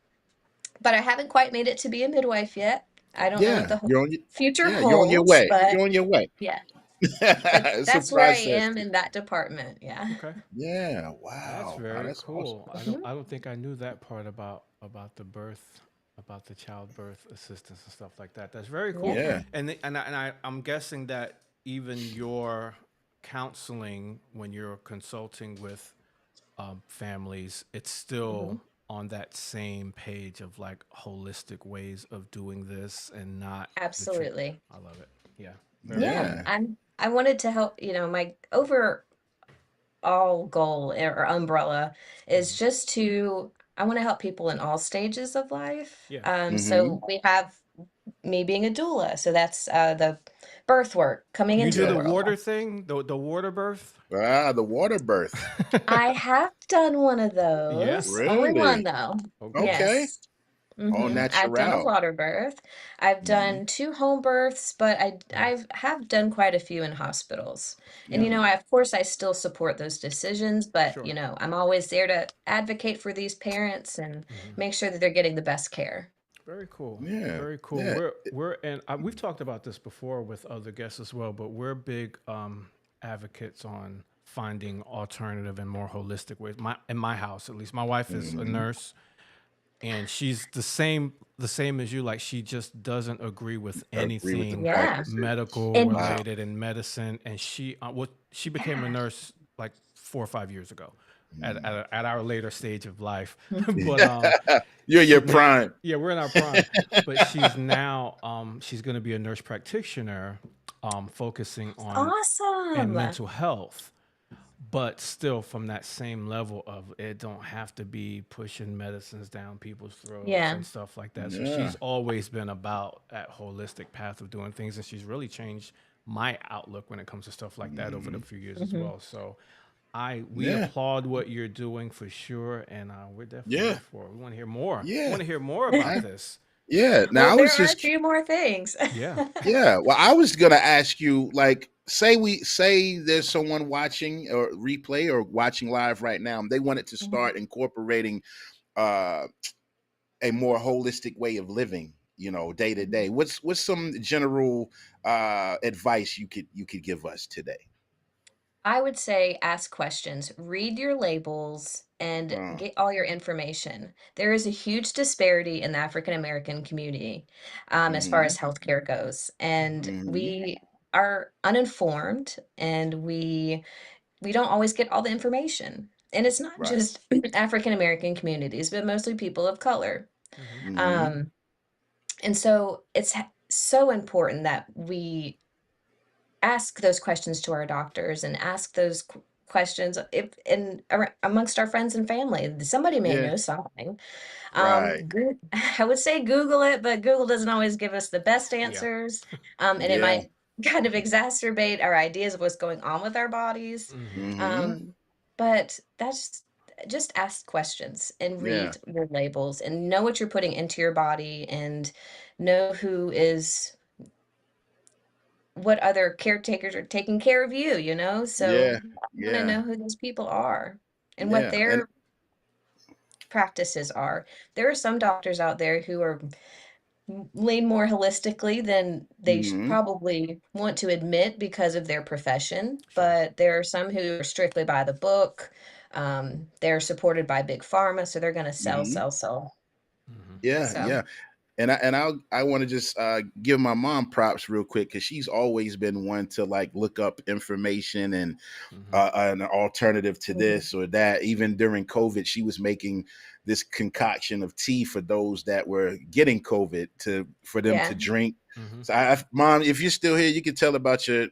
but I haven't quite made it to be a midwife yet. I don't know what Yeah. the future You're on your holds, way. but You're on your way. yeah, It's a that's where I process. am in that department. Yeah. Okay. Yeah. That's Wow. Wow. very That's awesome. cool. I don't Mhm, I don't think I knew that part about the birth, about the childbirth assistance and stuff like that. That's very cool. yeah, Yeah. I'm guessing that even your counseling when you're consulting with families, it's mhm, still on that same page of like holistic ways of doing this and not the trick. absolutely. I love it. Yeah, very Yeah, cool. Yeah. I wanted to help. My all goal or umbrella is just to I want to help people in all stages of life. Yeah. Mm-hmm. So we have me being a doula, so that's the birth work coming You into do the the Yeah. world. water thing, the water birth. The water birth. I have done one of Yeah. those. Only one Really? though. Okay. Okay. Yes. All I've done a natural. water birth. I've Mm-hmm. done 2 home births, but Mhm. I've have done quite a few in hospitals. And, Yeah. I of course, I still support those decisions, but, Sure. I'm always there to advocate for these parents and Mhm. make sure that they're getting the best care. Very cool. Yeah. Very cool. Yeah. We're and we've talked about this before with other guests as well, but we're big advocates on finding alternative and more holistic ways. In my house, at least, my wife is a Mm-hmm. nurse, and she's the same as you. Like, she just doesn't agree with Agree with the anything Yeah. practices. medical And Wow. related and medicine. And she became a yeah. nurse like 4 or 5 years ago, Mm. at our later stage of life. Mhm. But You're she your now, prime. yeah, we're in our prime. But she's now she's going to be a nurse practitioner, focusing on and Awesome. mental health, but still from that same level of it don't have to be pushing medicines down people's throats Yeah. and stuff like that. So Yeah. she's always been about that holistic path of doing things, and she's really changed my outlook when it comes to stuff like that over the Hmm. few years as Mhm. well. So we Yeah. applaud what you're doing for sure, and we're definitely Yeah. here for it. We want to hear more. We Yeah. want to hear more about I, this. yeah. Now Well, I there was are a just few more things. Yeah. yeah. Well, I was gonna ask you, like, say there's someone watching or replay or watching live right now, and they wanted to Mhm. start incorporating uh a more holistic way of living, day to day. Mhm. What's some general advice you could give us today? I would say ask questions, read your labels, and Uh, get all your information. There is a huge disparity in the African American community as far mm-hmm. as healthcare goes. And Mm-hmm. we are uninformed and we don't always get all the information. And it's not Right. just African American communities, but mostly people of color. Hmm. Mm-hmm. Um, and so it's so important that we ask those questions to our doctors and ask those questions if amongst our friends and family. Somebody may Yeah. know something. Right. I would say Google it, but Google doesn't always give us the best Yeah. answers, and it Yeah. might kind of exacerbate our ideas of what's going on with our bodies. Hmm. Mm-hmm. Um, but that's just ask questions and Yeah. read your labels and know what you're putting into your body and know who is what other caretakers are taking care of you, Yeah. So, I wanna Yeah. know who these people are and what Yeah. And their practices are. There are some doctors out there who are lean more holistically than they mm-hmm. probably want to admit because of their profession, Sure. but there are some who are strictly by the book. They're supported by big pharma, so they're gonna sell, Mm-hmm. sell, sell. Hmm. Yeah. So, Yeah. And I want to just give my mom props real quick because she's always been one to like look up information and Hmm. an alternative to mhm, this or that. Even during COVID, she was making this concoction of tea for those that were getting COVID for them to yeah. drink. Hmm. So, Mom, if you're still here, you can tell about your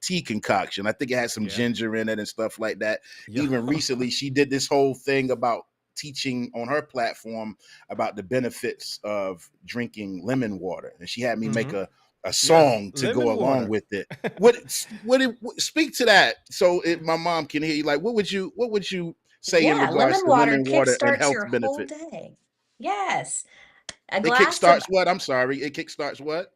tea concoction. I think it had some Yeah. ginger in it and stuff like that. Yeah. Even recently, she did this whole thing about teaching on her platform about the benefits of drinking lemon water, and she had me make Hmm. a Yeah. song to go Lemon along water. with it. Speak to that so my mom can hear you? Like, what would you say in Yeah, regards lemon to water lemon water and kickstarts health your whole benefits? day. Yes. A It glass of kickstarts what? I'm sorry. It kickstarts what?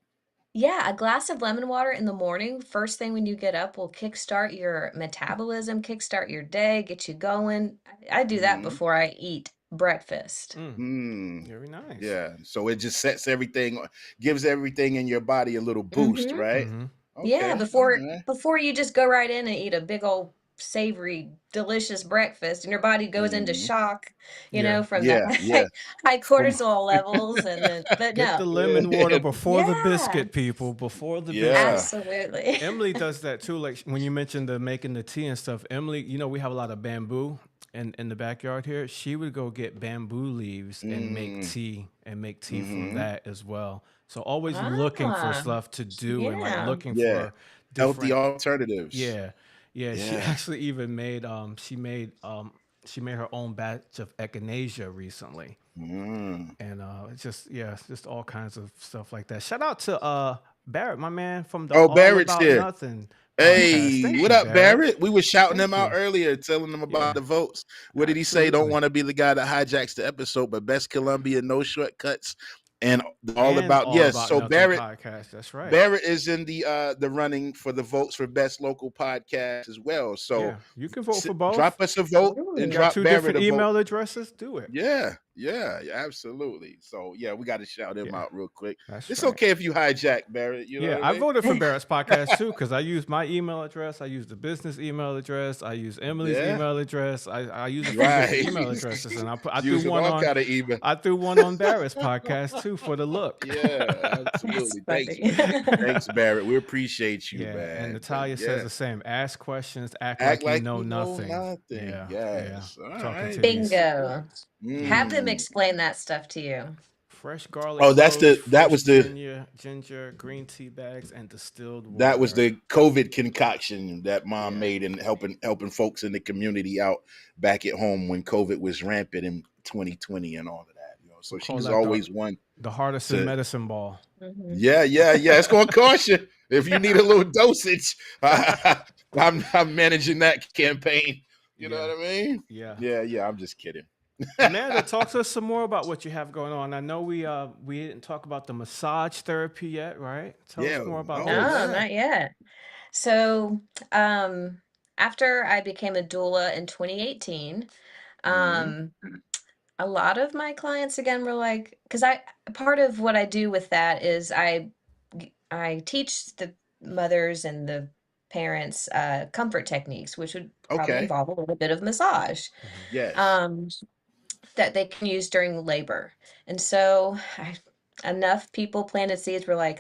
Yeah, a glass of lemon water in the morning, first thing when you get up, will kickstart your metabolism, kickstart your day, get you going. I do that Mm-hmm. before I eat breakfast. Mm. Mm. Very nice. Yeah. So it just sets everything, gives everything in your body a little boost, Mhm. right? Hmm. Yeah, Okay. All right. before you just go right in and eat a big old savory, delicious breakfast and your body goes into Mm-hmm. shock, Yeah. from the Yeah. Yeah. high From cortisol levels and then but Get the no. lemon water yeah. before the Yeah, biscuit, people. Before the Yeah. biscuit. absolutely. Emily does that too. Like when you mentioned the making the tea and stuff, Emily, we have a lot of bamboo in the backyard here. She would go get bamboo leaves and make Mm. tea and make tea from Mm-hmm. that as well. So always looking for Ah, stuff to do and like yeah. looking Yeah. for Healthy different, alternatives. yeah. Yeah, she Yeah. actually even made she made her own batch of echinacea recently. Mm. And it's just yeah, it's just all kinds of stuff like that. Shout out to Barrett, my man from the Oh, All Barrett's About here. Nothing podcast. Hey, Thank what you, up, Barrett. Barrett? We were shouting him Thank out you. earlier, telling him about Yeah, the votes. What did he say? Don't absolutely. want to be the guy that hijacks the episode, but best Columbia, no shortcuts, and all And about All yes. About So Nothing Barrett, podcast. That's right. Barrett is in the running for the votes for best local podcast as well. So Yeah, you can vote for both. drop us a vote and You got Ooh. drop two Barrett different a vote. email addresses. Do it. Yeah, absolutely. So yeah, we got to shout him Yeah, out real quick. that's It's right. okay if you hijack Barrett. You know Yeah, what I I voted for Barrett's podcast too because I use my email address. I use the business email address. I use mean? Emily's Yeah, email address. I use a few different right. email addresses, and I threw Using one all on. kind of email. I threw one on Barrett's podcast too for the look. Yeah, That's absolutely. funny. Thanks, Barrett. We appreciate you, Yeah, and man. But Natalia says yeah, the same. Ask questions, act act like you like know you know nothing. nothing. Yeah, yeah. Yes. All Talking right. to these, Bingo. yeah. Have them Mm. explain that stuff to you. Fresh garlic Oh, cloves, that fresh was the ginger, green tea bags, and distilled that was water. the COVID concoction that mom Yeah. made and helping folks in the community out back at home when COVID was rampant in 2020 and all of that. So We'll call she's that always one the hardest in to medicine ball. Hmm. yeah. It's gonna cost you if you need a little dosage. I'm managing that campaign. You know Yeah, what I mean? yeah. Yeah. I'm just kidding. Amanda, talk to us some more about what you have going on. I know we didn't talk about the massage therapy yet, right? Tell us Yeah. more about Oh No, this. yeah. not yet. So, um, after I became a doula in 2018, Hmm. um, a lot of my clients again were like, because I part of what I do with that is I teach the mothers and the parents comfort techniques, which would probably Okay. involve a little bit of massage. Hmm. Yes. Um, that they can use during labor. And so enough people planted seeds were like,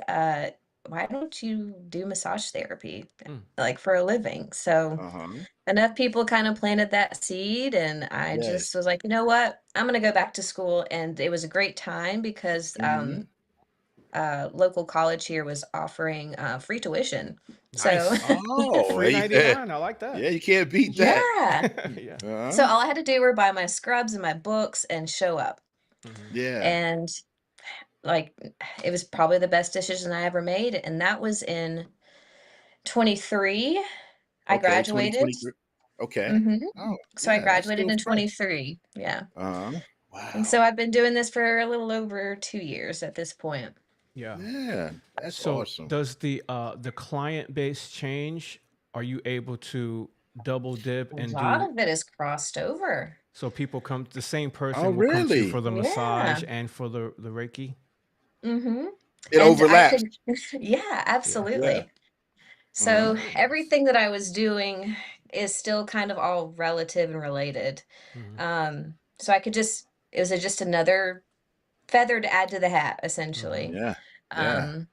why don't you do massage therapy Mm, like for a living? So Uh-huh. enough people kind of planted that seed, and I just Yes. was like, you know what? I'm gonna go back to school. And it was a great time because Hmm. local college here was offering free tuition. So nice. Oh, Free 99. I like that. yeah, you can't beat that. yeah. Yeah. So Uh-huh. all I had to do were buy my scrubs and my books and show up. Hmm. Yeah. And like, it was probably the best decision I ever made, and that was in 23. I Okay, graduated. 2023. Okay. Mhm. Oh, So I yeah, that's graduated still in fresh. 23, yeah. Uh-huh. And so Wow. I've been doing this for a little over 2 years at this point. Yeah. Yeah, that's So awesome. does the client base change? Are you able to double dip A and lot do of it is crossed over. so people come the same Oh, person will come to you for really? the Yeah. massage and for the Reiki? Mhm. It And I overlaps. could yeah, Yeah. Yeah. absolutely. Uh-huh. So Very nice. everything that I was doing is still kind of all relative and related. Hmm. So I could just it was just another feather to add to the hat, Hmm. essentially, Yeah. Yeah. um,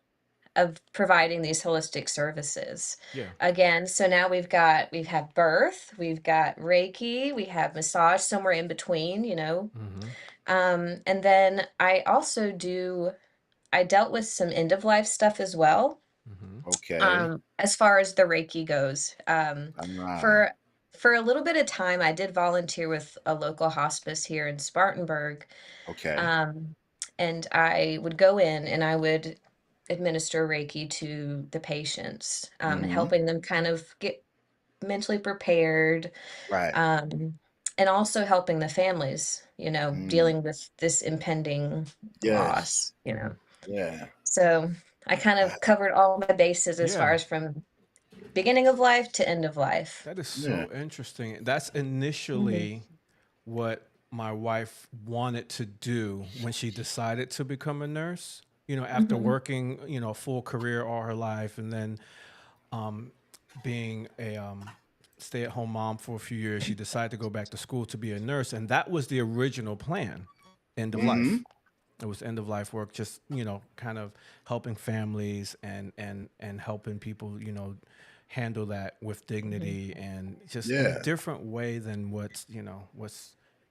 of providing these holistic services. Yeah. Again, so now we've had birth, we've got Reiki, we have massage somewhere in between, Hmm. and then I dealt with some end of life stuff as well. Hmm. Okay. As far as the Reiki goes, Ah, for a little bit of time, I did volunteer with a local hospice here in Spartanburg, okay. um, and I would go in and I would administer Reiki to the patients, Mm-hmm. helping them kind of get mentally prepared, Right. um, and also helping the families, Mm. dealing with this impending Yes. loss. Yeah. So I kind Ah, of covered all my bases as far Yeah. as from beginning of life to end of life. That is yeah. so interesting. That's Mhm. initially what my wife wanted to do when she decided to become a nurse. After Mhm. working, a full career all her life and then um, being a stay-at-home mom for a few years, she decided to go back to school to be a nurse, and that was the original plan. End of Mm-hmm. life. It was end of life work, just kind of helping families and helping people, handle that with Mhm. dignity and just in a Yeah. different way than what's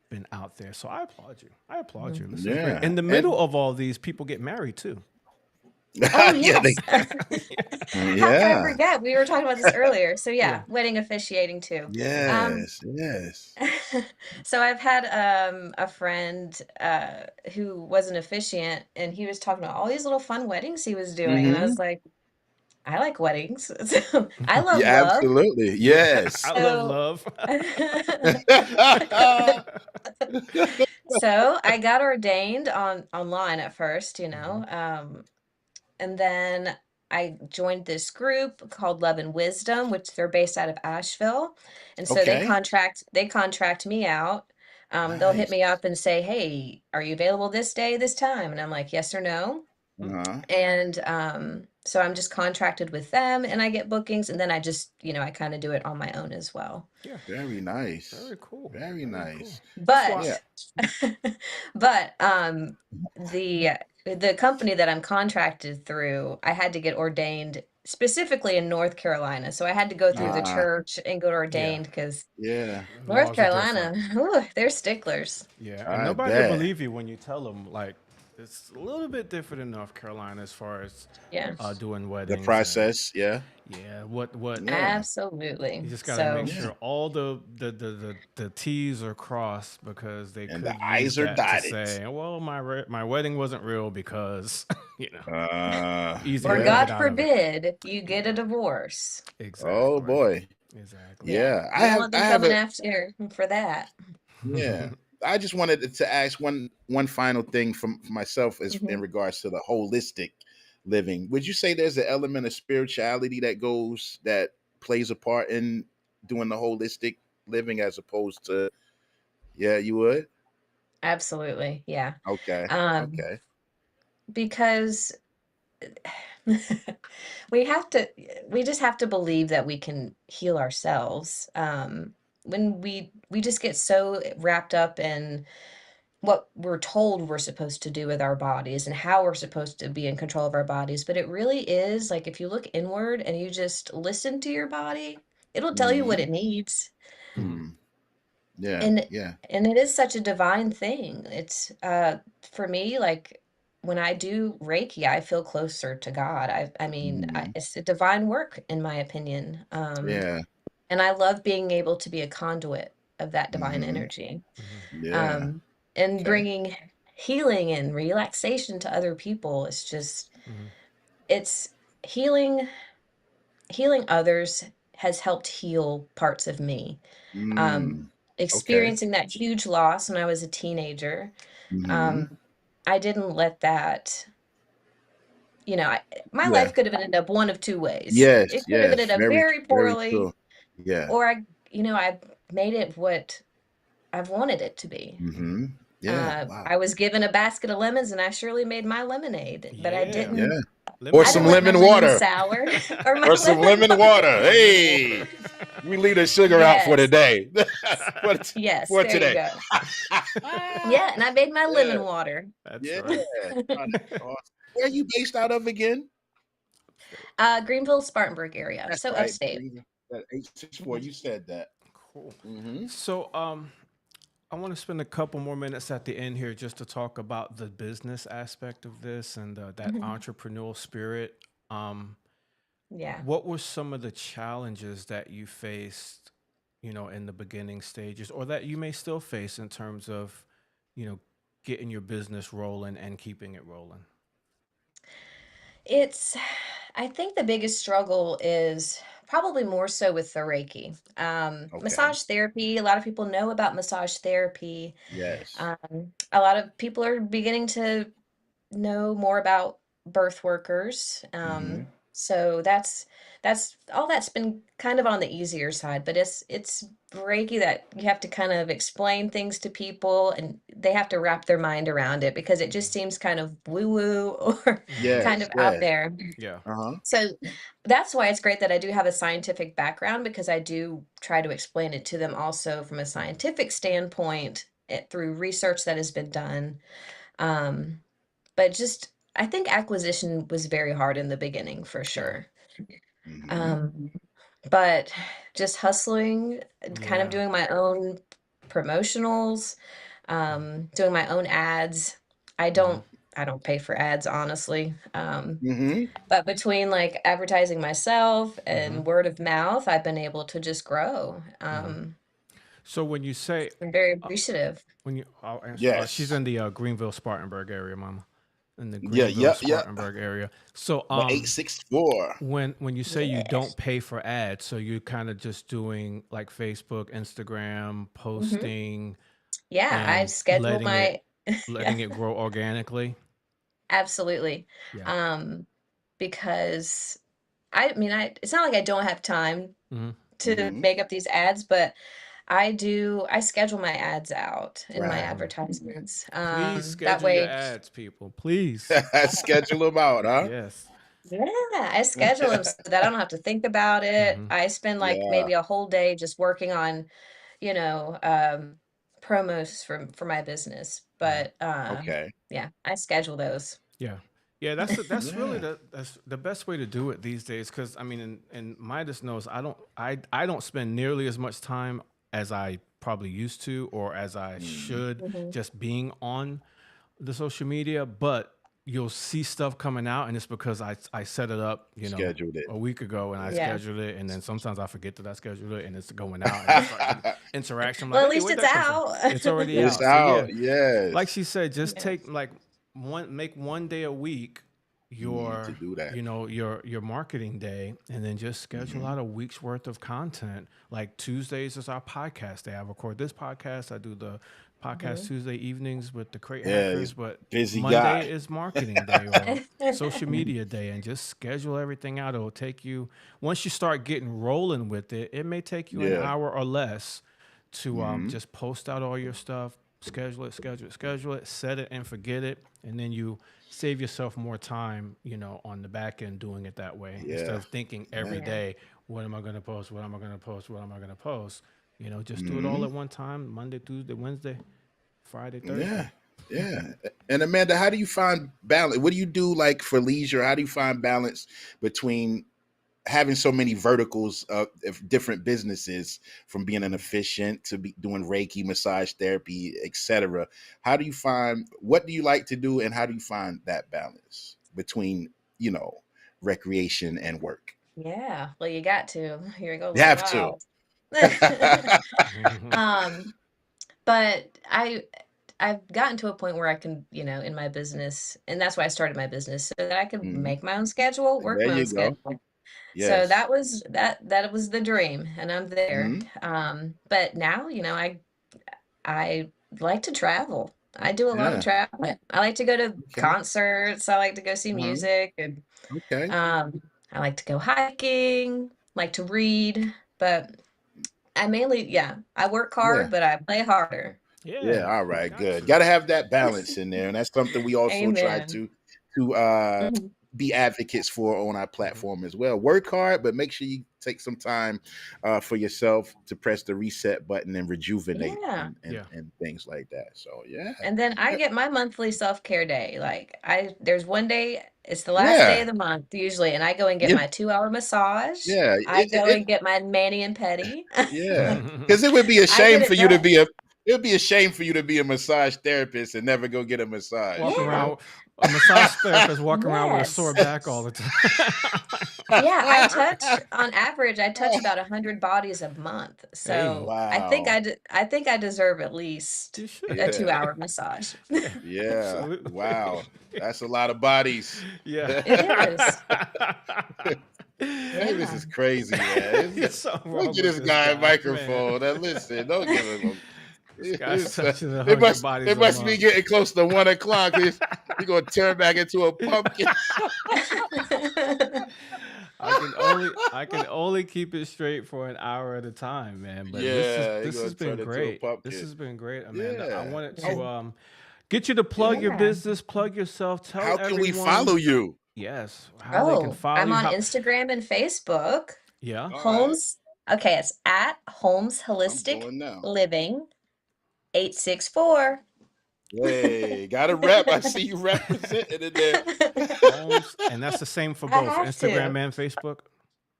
been out there. So I applaud you. I applaud you. Mhm. This is great. Yeah. In the middle And of all these, people get married too. Oh, Yeah, yes. How can I yeah, forget? We were talking about this earlier. So Yeah. yeah, wedding officiating too. Um, yes, yes. so I've had a friend who was an officiant, and he was talking about all these little fun weddings he was doing, and I Hmm. was like, I like weddings. So I love Yeah, love. absolutely. Yeah. Yes. I love So love. so I got ordained online at first, Hmm. and then I joined this group called Love and Wisdom, which they're based out of Asheville. And so Okay. they contract me out. They'll hit Nice. me up and say, "Hey, are you available this day, this time?" And I'm like, "Yes or no." Uh-huh. And so I'm just contracted with them and I get bookings and then I just, I kind of do it on my own as well. Yeah. Very nice. Very cool. Very Very cool. nice. That's why. Yeah. But but the the company that I'm contracted through, I had to get ordained specifically in North Carolina. So I had to go through the Uh, church and get Yeah. ordained because yeah. North Laws are different. Carolina, ooh, they're sticklers. Yeah, and I nobody will bet. believe you when you tell them like it's a little bit different in North Carolina as far as Yeah, doing The weddings and process, yeah. yeah, what Yeah. you absolutely. just got to make So Yeah. sure all the T's are crossed because they And the could use I's are that to dotted. say, well, my wedding wasn't real because easy or way to Yeah. get God out of it. forbid you get a Yeah, divorce. Oh exactly, boy. exactly. Yeah, Yeah. you don't want them I have coming a after for that. yeah. I just wanted to ask one final thing from for myself is in Mhm. regards to the holistic living. Would you say there's an element of spirituality that plays a part in doing the holistic living as opposed to yeah, you would? Absolutely, yeah. Okay. Um, Okay. because we have to we just have to believe that we can heal ourselves. When we just get so wrapped up in what we're told we're supposed to do with our bodies and how we're supposed to be in control of our bodies, but it really is like if you look inward and you just listen to your body, it'll tell you what Hmm. it needs. Hmm. Yeah. And Yeah. and it is such a divine thing. It's for me, like when I do Reiki, I feel closer to God. Hmm. It's a divine work in my opinion. Yeah. And I love being able to be a conduit of that divine Hmm. energy. Yeah. Um, and Okay. bringing healing and relaxation to other people. It's just Hmm. it's healing healing others has helped heal parts of me. Um, Mm. Okay. experiencing that huge loss when I was a teenager, Hmm. um, I didn't let that, my Yeah. life could have ended up one of two ways. Yes. It could have Yes. ended up very Very poorly, true. Yeah. or I made it what I've wanted it to be. Hmm. Yeah. Wow. I was given a basket of lemons and I surely made my lemonade, but Yeah, Yeah. Or lemon I some didn't let water. my lemon lemon water. sour or my Or some lemon lemon water. water. Lemon Hey, water. we leave the sugar out for Yes. today. for, Yes, for there you today. go. Yeah, and I made my Yeah. lemon water. That's Yeah. right. Oh, that's awesome. Where are you based out of again? Greenville, Spartanburg area, That's so right. upstate. That 864. Mhm. You said that. Cool. Hmm. So, I want to spend a couple more minutes at the end here just to talk about the business aspect of this and that Mhm. entrepreneurial spirit. Um, Yeah. what were some of the challenges that you faced, in the beginning stages, or that you may still face in terms of, you know, getting your business rolling and keeping it rolling? It's I think the biggest struggle is probably more so with the Reiki. Okay. Massage therapy, a lot of people know about massage therapy. Yes. A lot of people are beginning to know more about birth workers. Hmm. So that's all that's been kind of on the easier side, but it's Reiki that you have to kind of explain things to people and they have to wrap their mind around it because it just Hmm. seems kind of woo-woo or Hmm. kind Yes. of out Yes. there. Yeah. Uh-huh. So that's why it's great that I do have a scientific background because I do try to explain it to them also from a scientific standpoint through research that has been done. Um, but just I think acquisition was very hard in the beginning for Yeah. sure. Hmm. Um, but just hustling, kind of Yeah. doing my own promotionals, doing my own ads. I Hmm. don't I don't pay for ads, honestly. Mm-hmm. But between like advertising myself Mm-hmm. and word of mouth, I've been able to just grow. Mm-hmm. So when you say, I'm very uh, appreciative. I'll answer. She's Yes. in the Greenville Spartanburg area, Mama. In the Yeah. Greenville Yep. Yep. Spartanburg area. So The 864. when you say you Yeah. don't pay for ads, so you're kind of just doing like Facebook, Instagram, hmm posting, Yeah, I and schedule my yeah, letting it grow organically. absolutely. Yeah. Um, because I mean, it's not like I don't have time Mm-hmm. to Mm-hmm. make up these ads, but I schedule my ads out in my Right. advertisements. Please That schedule your way, ads, people. Please. Schedule them out, huh? Yes. yeah, I schedule them so that I don't have to think about it. Mm-hmm. I spend like Yeah. maybe a whole day just working on, you know, promos for my business. Yeah. But Okay. yeah, I schedule those. Yeah. Yeah, that's really Yeah. that's the best way to do it these days. Because I mean, and Midas knows I don't spend nearly as much time as I probably used to or as I Mm. should hmm just being on the social media. But you'll see stuff coming out, and it's because I set it up, Scheduled it. a week ago, and I Yeah. Yeah. scheduled it, and then sometimes I forget that I scheduled it, and it's going out, and I start getting interaction. I'm Well, like, at hey, least where'd it's that come from? out. It's already It's out. So out. yeah, like Yes. she said, just Yeah. take like make one day a week You need to your do that. your marketing day, and then just schedule Mm-hmm. out a week's worth of content. Like Tuesdays is our podcast day. I record this podcast. I do the podcast hmm Tuesday evenings with the crate Yeah, hackers, he's but busy Monday guy. is marketing day or social media day, and just schedule everything out. It'll take you, once you start getting rolling with it, it may take you an Yeah. hour or less to Mm-hmm. just post out all your stuff, schedule it, set it and forget it, and then you save yourself more time, on the back end doing it that way instead Yeah. of thinking every Yeah. Yeah. day, what am I going to post? What am I going to post? What am I going to post? Just do it all Mm-hmm. at one time, Monday, Tuesday, Wednesday, Friday, Thursday. Yeah. Yeah. And Amanda, how do you find balance? What do you do like for leisure? How do you find balance between having so many verticals of different businesses, from being an efficient to be doing Reiki, massage therapy, etc.? How do you find, what do you like to do, and how do you find that balance between, you know, recreation and work? Yeah. Well, you got to. Here goes You like, have to. wow. um, but I've gotten to a point where I can, in my business, and that's why I started my business so that I could Mhm. make my own schedule, work There my own you go. schedule. So Yes. that was the dream, and I'm there. Mhm. But now, I like to travel. I do a lot of Yeah. traveling. I like to go to Okay. concerts. I like to go see Uh-huh. music, and Okay. I like to go hiking, like to read, but I mainly, yeah, I work Yeah. hard, but I play harder. Yeah, Yeah, all right, got good. to. Got to have that balance in there, and that's something we also try Amen. to Mhm. be advocates for on our Mhm. platform as well. Work hard, but make sure you take some time for yourself to press the reset button and rejuvenate Yeah. and Yeah. and things like that. So yeah, And then I get my monthly self-care day. Like there's one day, it's the last day yeah, of the month usually, and I go and get yeah, my 2-hour massage. yeah. I go and get my mani and pedi. Yeah, because it would be a I get shame for it you to done. be a. It would be a shame for you to be a massage therapist and never go get a massage. Walking You Yeah. know. around, a massage therapist walking around with a sore Yes. back all the time. Yeah, on average, I touch about 100 bodies a month. Hey, So Wow. I think I deserve at least you a should. Yeah. 2-hour massage. Yeah, Yeah. absolutely. Wow. That's a lot of bodies. Yeah. It is. This Yeah. is crazy, man. There's something Don't wrong get with this this guy a guy, man. microphone. Now listen, don't give him a. This guy's It's, touching a it hundred must bodies it a must be month. getting close to 1 o'clock. You're gonna turn back into a pumpkin. I can only keep it straight for an hour at a time, man. But this is Yeah, you're this gonna has been turn into a great. This pumpkin. has been great, Amanda. I Yeah. wanted Oh, to get you to plug your yeah. Yeah. business, plug yourself, tell How can we follow everyone, you? yes, how they can Oh, follow I'm you. on How Instagram and Facebook. Yeah. All right. Holmes. Okay, it's at Holmes I'm Holistic going now. Living 864. Hey, got a rep. I see you representing in there. Holmes, and that's the same for I both have to. Instagram and Facebook.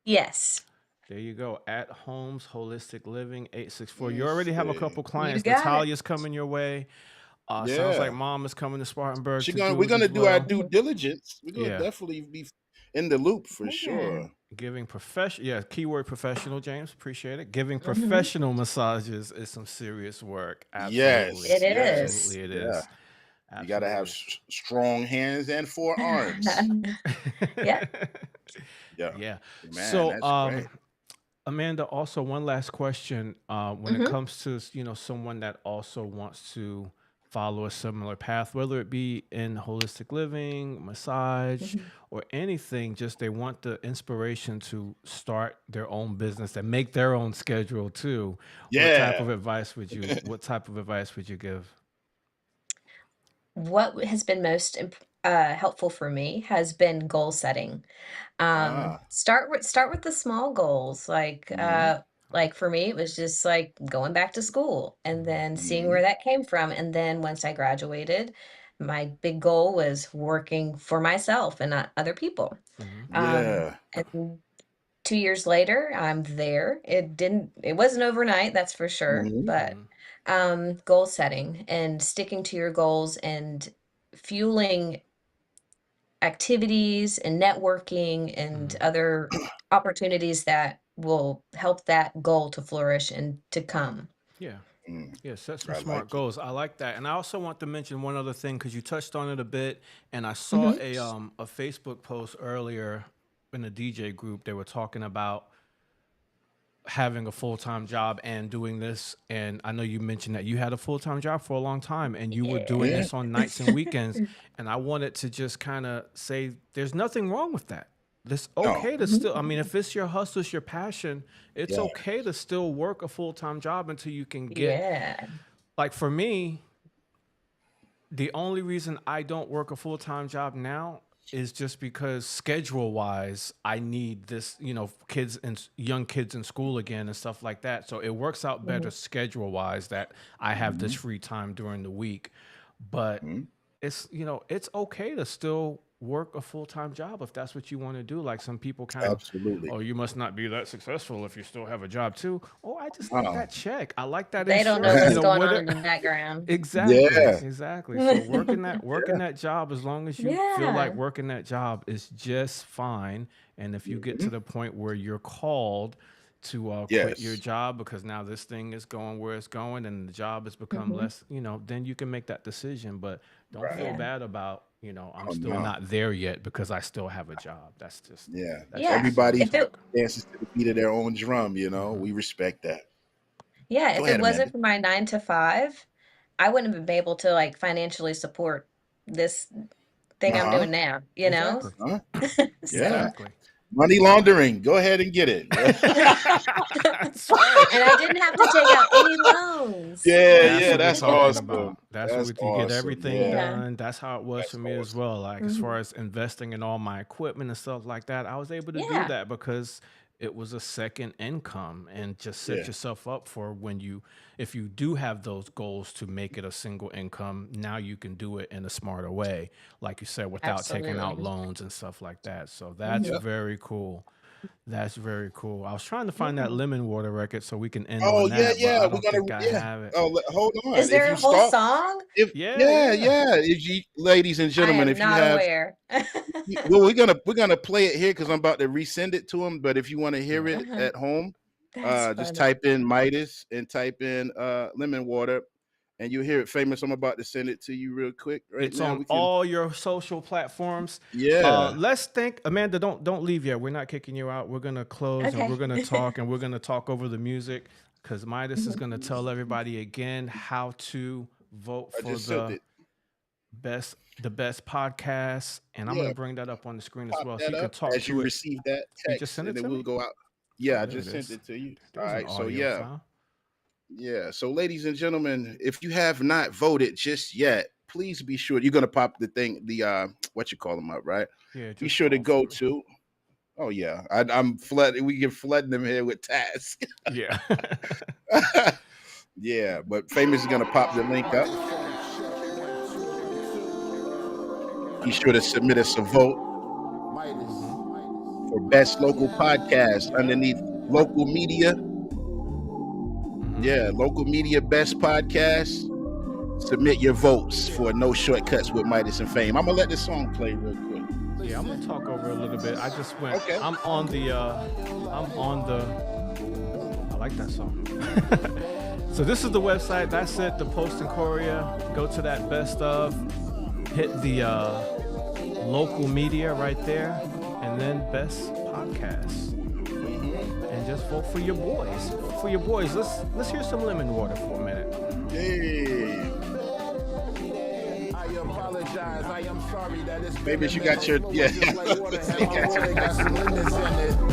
Yes, There you go. At Holmes Holistic Living 864. You Let's already have a see. couple you clients. got it. Natalia's coming your way. Sounds like Yeah. mom is coming to Spartanburg to We're do it gonna as do our well. due diligence. We're gonna Yeah. definitely be in the loop for Yeah. sure. Giving keyword professional, James. Appreciate it. Giving Hmm. professional massages is some serious work. Absolutely. Yes, It yes, is. Absolutely it yeah. is. You gotta have Absolutely. strong hands and forearms. Yeah. Yeah, Yeah. man, So, that's great. Amanda, also one last question. When it Hmm. comes to someone that also wants to follow a similar path, whether it be in holistic living, massage, Hmm. or anything, just they want the inspiration to start their own business and make their own schedule too. Yeah. What type of advice would you give? What has been most helpful for me has been goal setting. Ah. Start with the small goals, Mm-hmm. like for me, it was just like going back to school and Hmm. then seeing Mm-hmm. where that came from. And then once I graduated, my big goal was working for myself and not other people. Hmm. Yeah. And 2 years later, I'm there. It wasn't overnight, that's for sure, Mm-hmm. but Hmm. goal setting and sticking to your goals and fueling activities and networking and Hmm. other opportunities that will help that goal to flourish and to come. Yeah. Mm, Yeah, set some I smart like it. goals. I like that. And I also want to mention one other thing because you touched on it a bit. And I saw Mhm. a Facebook post earlier in a DJ group. They were talking about having a full-time job and doing this. And I know you mentioned that you had a full-time job for a long time and you were doing Yeah. Yeah. this on nights and weekends. And I wanted to just kind of say there's nothing wrong with that. It's No. okay to Mhm. still, I mean, if it's your hustle, it's your passion, it's Yeah. okay to still work a full-time job until you can get, Yeah. like for me, the only reason I don't work a full time job now is just because schedule wise, I need this, kids and young kids in school again and stuff like that. So it works out better Mhm. schedule wise that I have this Mm-hmm. free time during the week. But Mm-hmm. it's okay to still work a full-time job if that's what you want to do. Like some people kind of, Absolutely. oh, you must not be that successful if you still have a job too. Oh, I just like Oh. that check. I like that They don't know insurance, what's going what on it, in the background. exactly, Yeah. exactly. So working Yeah. that job, as long as you feel like Yeah. working that job is just fine. And if you get Mm-hmm. to the point where you're called to quit your Yes. job because now this thing is going where it's going and the job has become Mhm. less, then you can make that decision. But don't feel Right. Yeah. bad about, I'm Oh still no. not there yet because I still have a job. Yeah. That's Yeah. just silly Everybody If it talk. dances to the beat of their own drum, Hmm. We respect that. yeah, Go if it ahead, wasn't Amanda. for my 9 to 5, I wouldn't have been able to like financially support this thing I'm Uh-huh. doing now, you know? Exactly. Huh? Yeah. So Exactly. Money laundering. Go ahead and get it. That's right. and I didn't have to take out any loans. Yeah, That's yeah, what we're that's talking awesome. about. That's what That's you get awesome. everything Yeah, Yeah. done. That's how it was for that's me as awesome. well. Like as far Mhm. as investing in all my equipment and stuff like that, I was able to do Yeah. that because it was a second income and just set Yeah. yourself up for if you do have those goals to make it a single income, now you can do it in a smarter way, like you said, without taking out Absolutely. loans and stuff like that. So that's Mhm. Yep. very cool. That's very cool. I was trying to find that Yeah. lemon water record so we can end Oh on yeah, that, but yeah. I We're don't gonna think I yeah. have it. Oh, hold Is on. If there you a whole stop, song? if Yeah, yeah, yeah. yeah. If you, ladies and I gentlemen, am if you not have, aware. well, we're gonna play it here because I'm about to resend it to them. But if you want to hear Yeah. it Uh-huh. at home, That's just funny. type in Midas and type in lemon water, and you'll hear it famous. I'm about to send it to you real quick right It's now. on We can, all your social platforms. yeah. Let's think, Amanda. Don't leave yet. We're not kicking you out. We're gonna close and we're Okay. gonna talk and we're gonna talk over the music because Midas is Mhm. gonna tell everybody again how to vote I for just sent it. the best podcast. And I'm gonna Yeah, bring that up on the screen as pop well so that you can up talk as you to it. receive that You just text, send it and it to will me. go out. Oh, Yeah, I there it just sent is. it to you. All There's an right, so audio yeah, file. yeah. So, ladies and gentlemen, if you have not voted just yet, please be sure you're gonna pop the thing, the what you call them up, right? Yeah, Be just sure to scroll for go me. to. Oh yeah, I'm flooding. We get flooding them here with tasks. Yeah. Yeah, but Famous is gonna pop the link up. Be sure to submit us a vote Hmm. for best local podcast underneath local media. Hmm. Yeah, local media best podcast. submit your votes for No Shortcuts with Midas and Fame. I'm gonna let this song play real quick. Yeah, I'm gonna talk over a little bit. I just went. Okay. I'm on the. I like that song. So this is the website. That's it. The Post in Korea. Go to that best of. Hit the local media right there, and then best podcast. And just vote for your boys. Vote for your boys. Let's hear some Lemon Water for a minute. Yeah. I am sorry that it's maybe you got your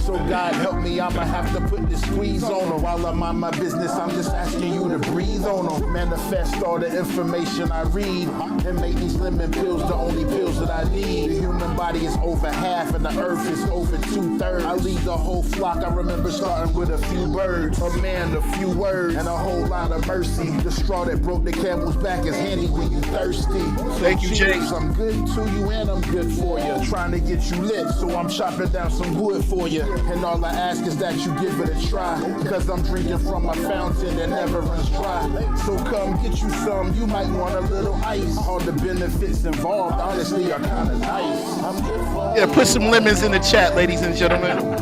So God help me, I'ma have to put the squeeze on them. While I'm on my business, I'm just asking you to breathe on them. Manifest all the information I read and make these lemon pills the only pills that I need. The human body is over half and the earth is over 2/3. I lead the whole flock. I remember starting with a few birds, a man, a few words, and a whole lot of mercy. The straw that broke the camel's back is handy when you thirsty. Thank you, James. I'm good to you and I'm good for you. Trying to get you lit, so I'm chopping down some wood for you. And all I ask is that you give it a try. Cause I'm drinking from a fountain that never runs dry. So come get you some, you might want a little ice. All the benefits involved, honestly, are kinda nice. I'm good for yeah, put some lemons in the chat, ladies and gentlemen.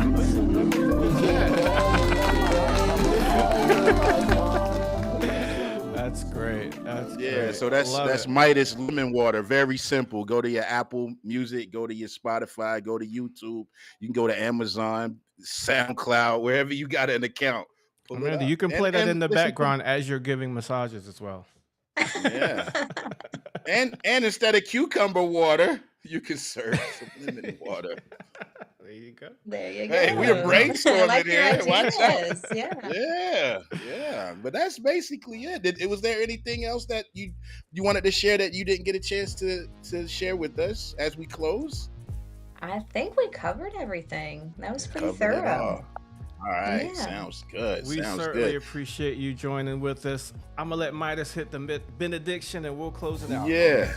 That's great. Yeah, so that's Midas Lemon Water. Very simple. Go to your Apple Music, go to your Spotify, go to YouTube. You can go to Amazon, SoundCloud, wherever you got an account. Amanda, you can play that in the background as you're giving massages as well. Yeah. and instead of cucumber water, you can serve some lemon water. There you go. There you go. Hey, we are brainstorming like here. Watch out. Yeah. Yeah. But that's basically it. Was there anything else that you wanted to share that you didn't get a chance to share with us as we close? I think we covered everything. That was pretty thorough. All right, sounds good. We certainly appreciate you joining with us. I'm gonna let Midas hit the benediction and we'll close it out. Yeah.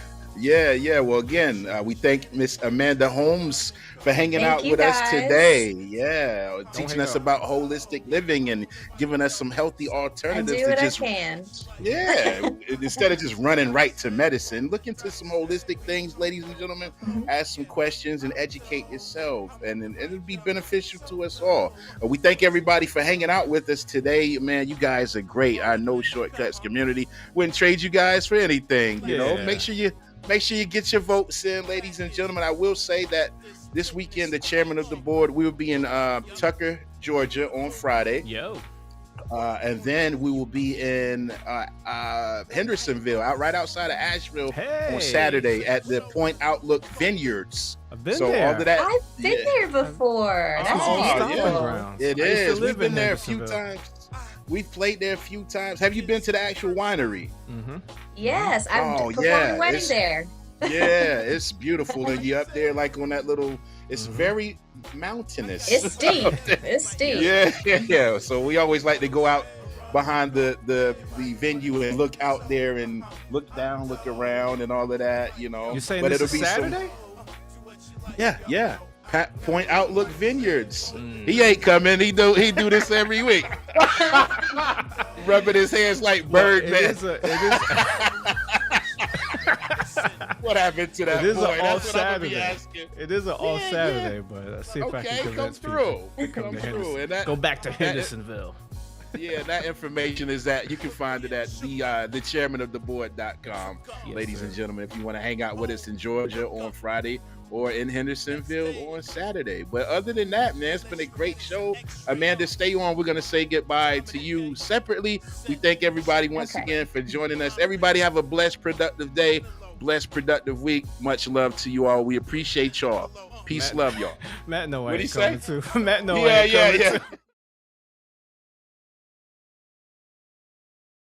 Well, again, we thank Miss Amanda Holmes for hanging out with us today. Yeah, teaching us about holistic living and giving us some healthy alternatives. I do what I can. Yeah, instead of just running right to medicine, look into some holistic things, ladies and gentlemen. Ask some questions and educate yourself, and it'll be beneficial to us all. We thank everybody for hanging out with us today. Man, you guys are great. Our No Shortcuts community wouldn't trade you guys for anything. You know, make sure you get your votes in, ladies and gentlemen. I will say that this weekend, the chairman of the board, we will be in Tucker, Georgia on Friday. And then we will be in Hendersonville, right outside of Asheville on Saturday at the Point Outlook Vineyards. I've been there. I've been there before. That's beautiful. It is. We've been there a few times. We've played there a few times. Have you been to the actual winery? Yes, I've performed a wedding there. Yeah, it's beautiful. And you're up there like on that little, it's very mountainous. It's steep. It's steep. Yeah. So we always like to go out behind the venue and look out there and look down, look around and all of that, you know. You're saying but this is Saturday? Yeah. Point Outlook Vineyards. He ain't coming. He do this every week. Rubbing his hands like Birdman. What happened to that? It is boy? an all Saturday. It is an all Saturday, but let's see if I can convince people to come to go back to Hendersonville. Yeah, that information is that you can find it at the chairmanoftheboard.com, ladies and gentlemen, if you want to hang out with us in Georgia on Friday or in Hendersonville on Saturday. But other than that, man, it's been a great show. Amanda, stay on. We're going to say goodbye to you separately. We thank everybody once again for joining us. Everybody have a blessed, productive day, blessed, productive week. Much love to you all. We appreciate y'all. Peace, love y'all. Matt, no, what I ain't coming too. Matt, no, yeah.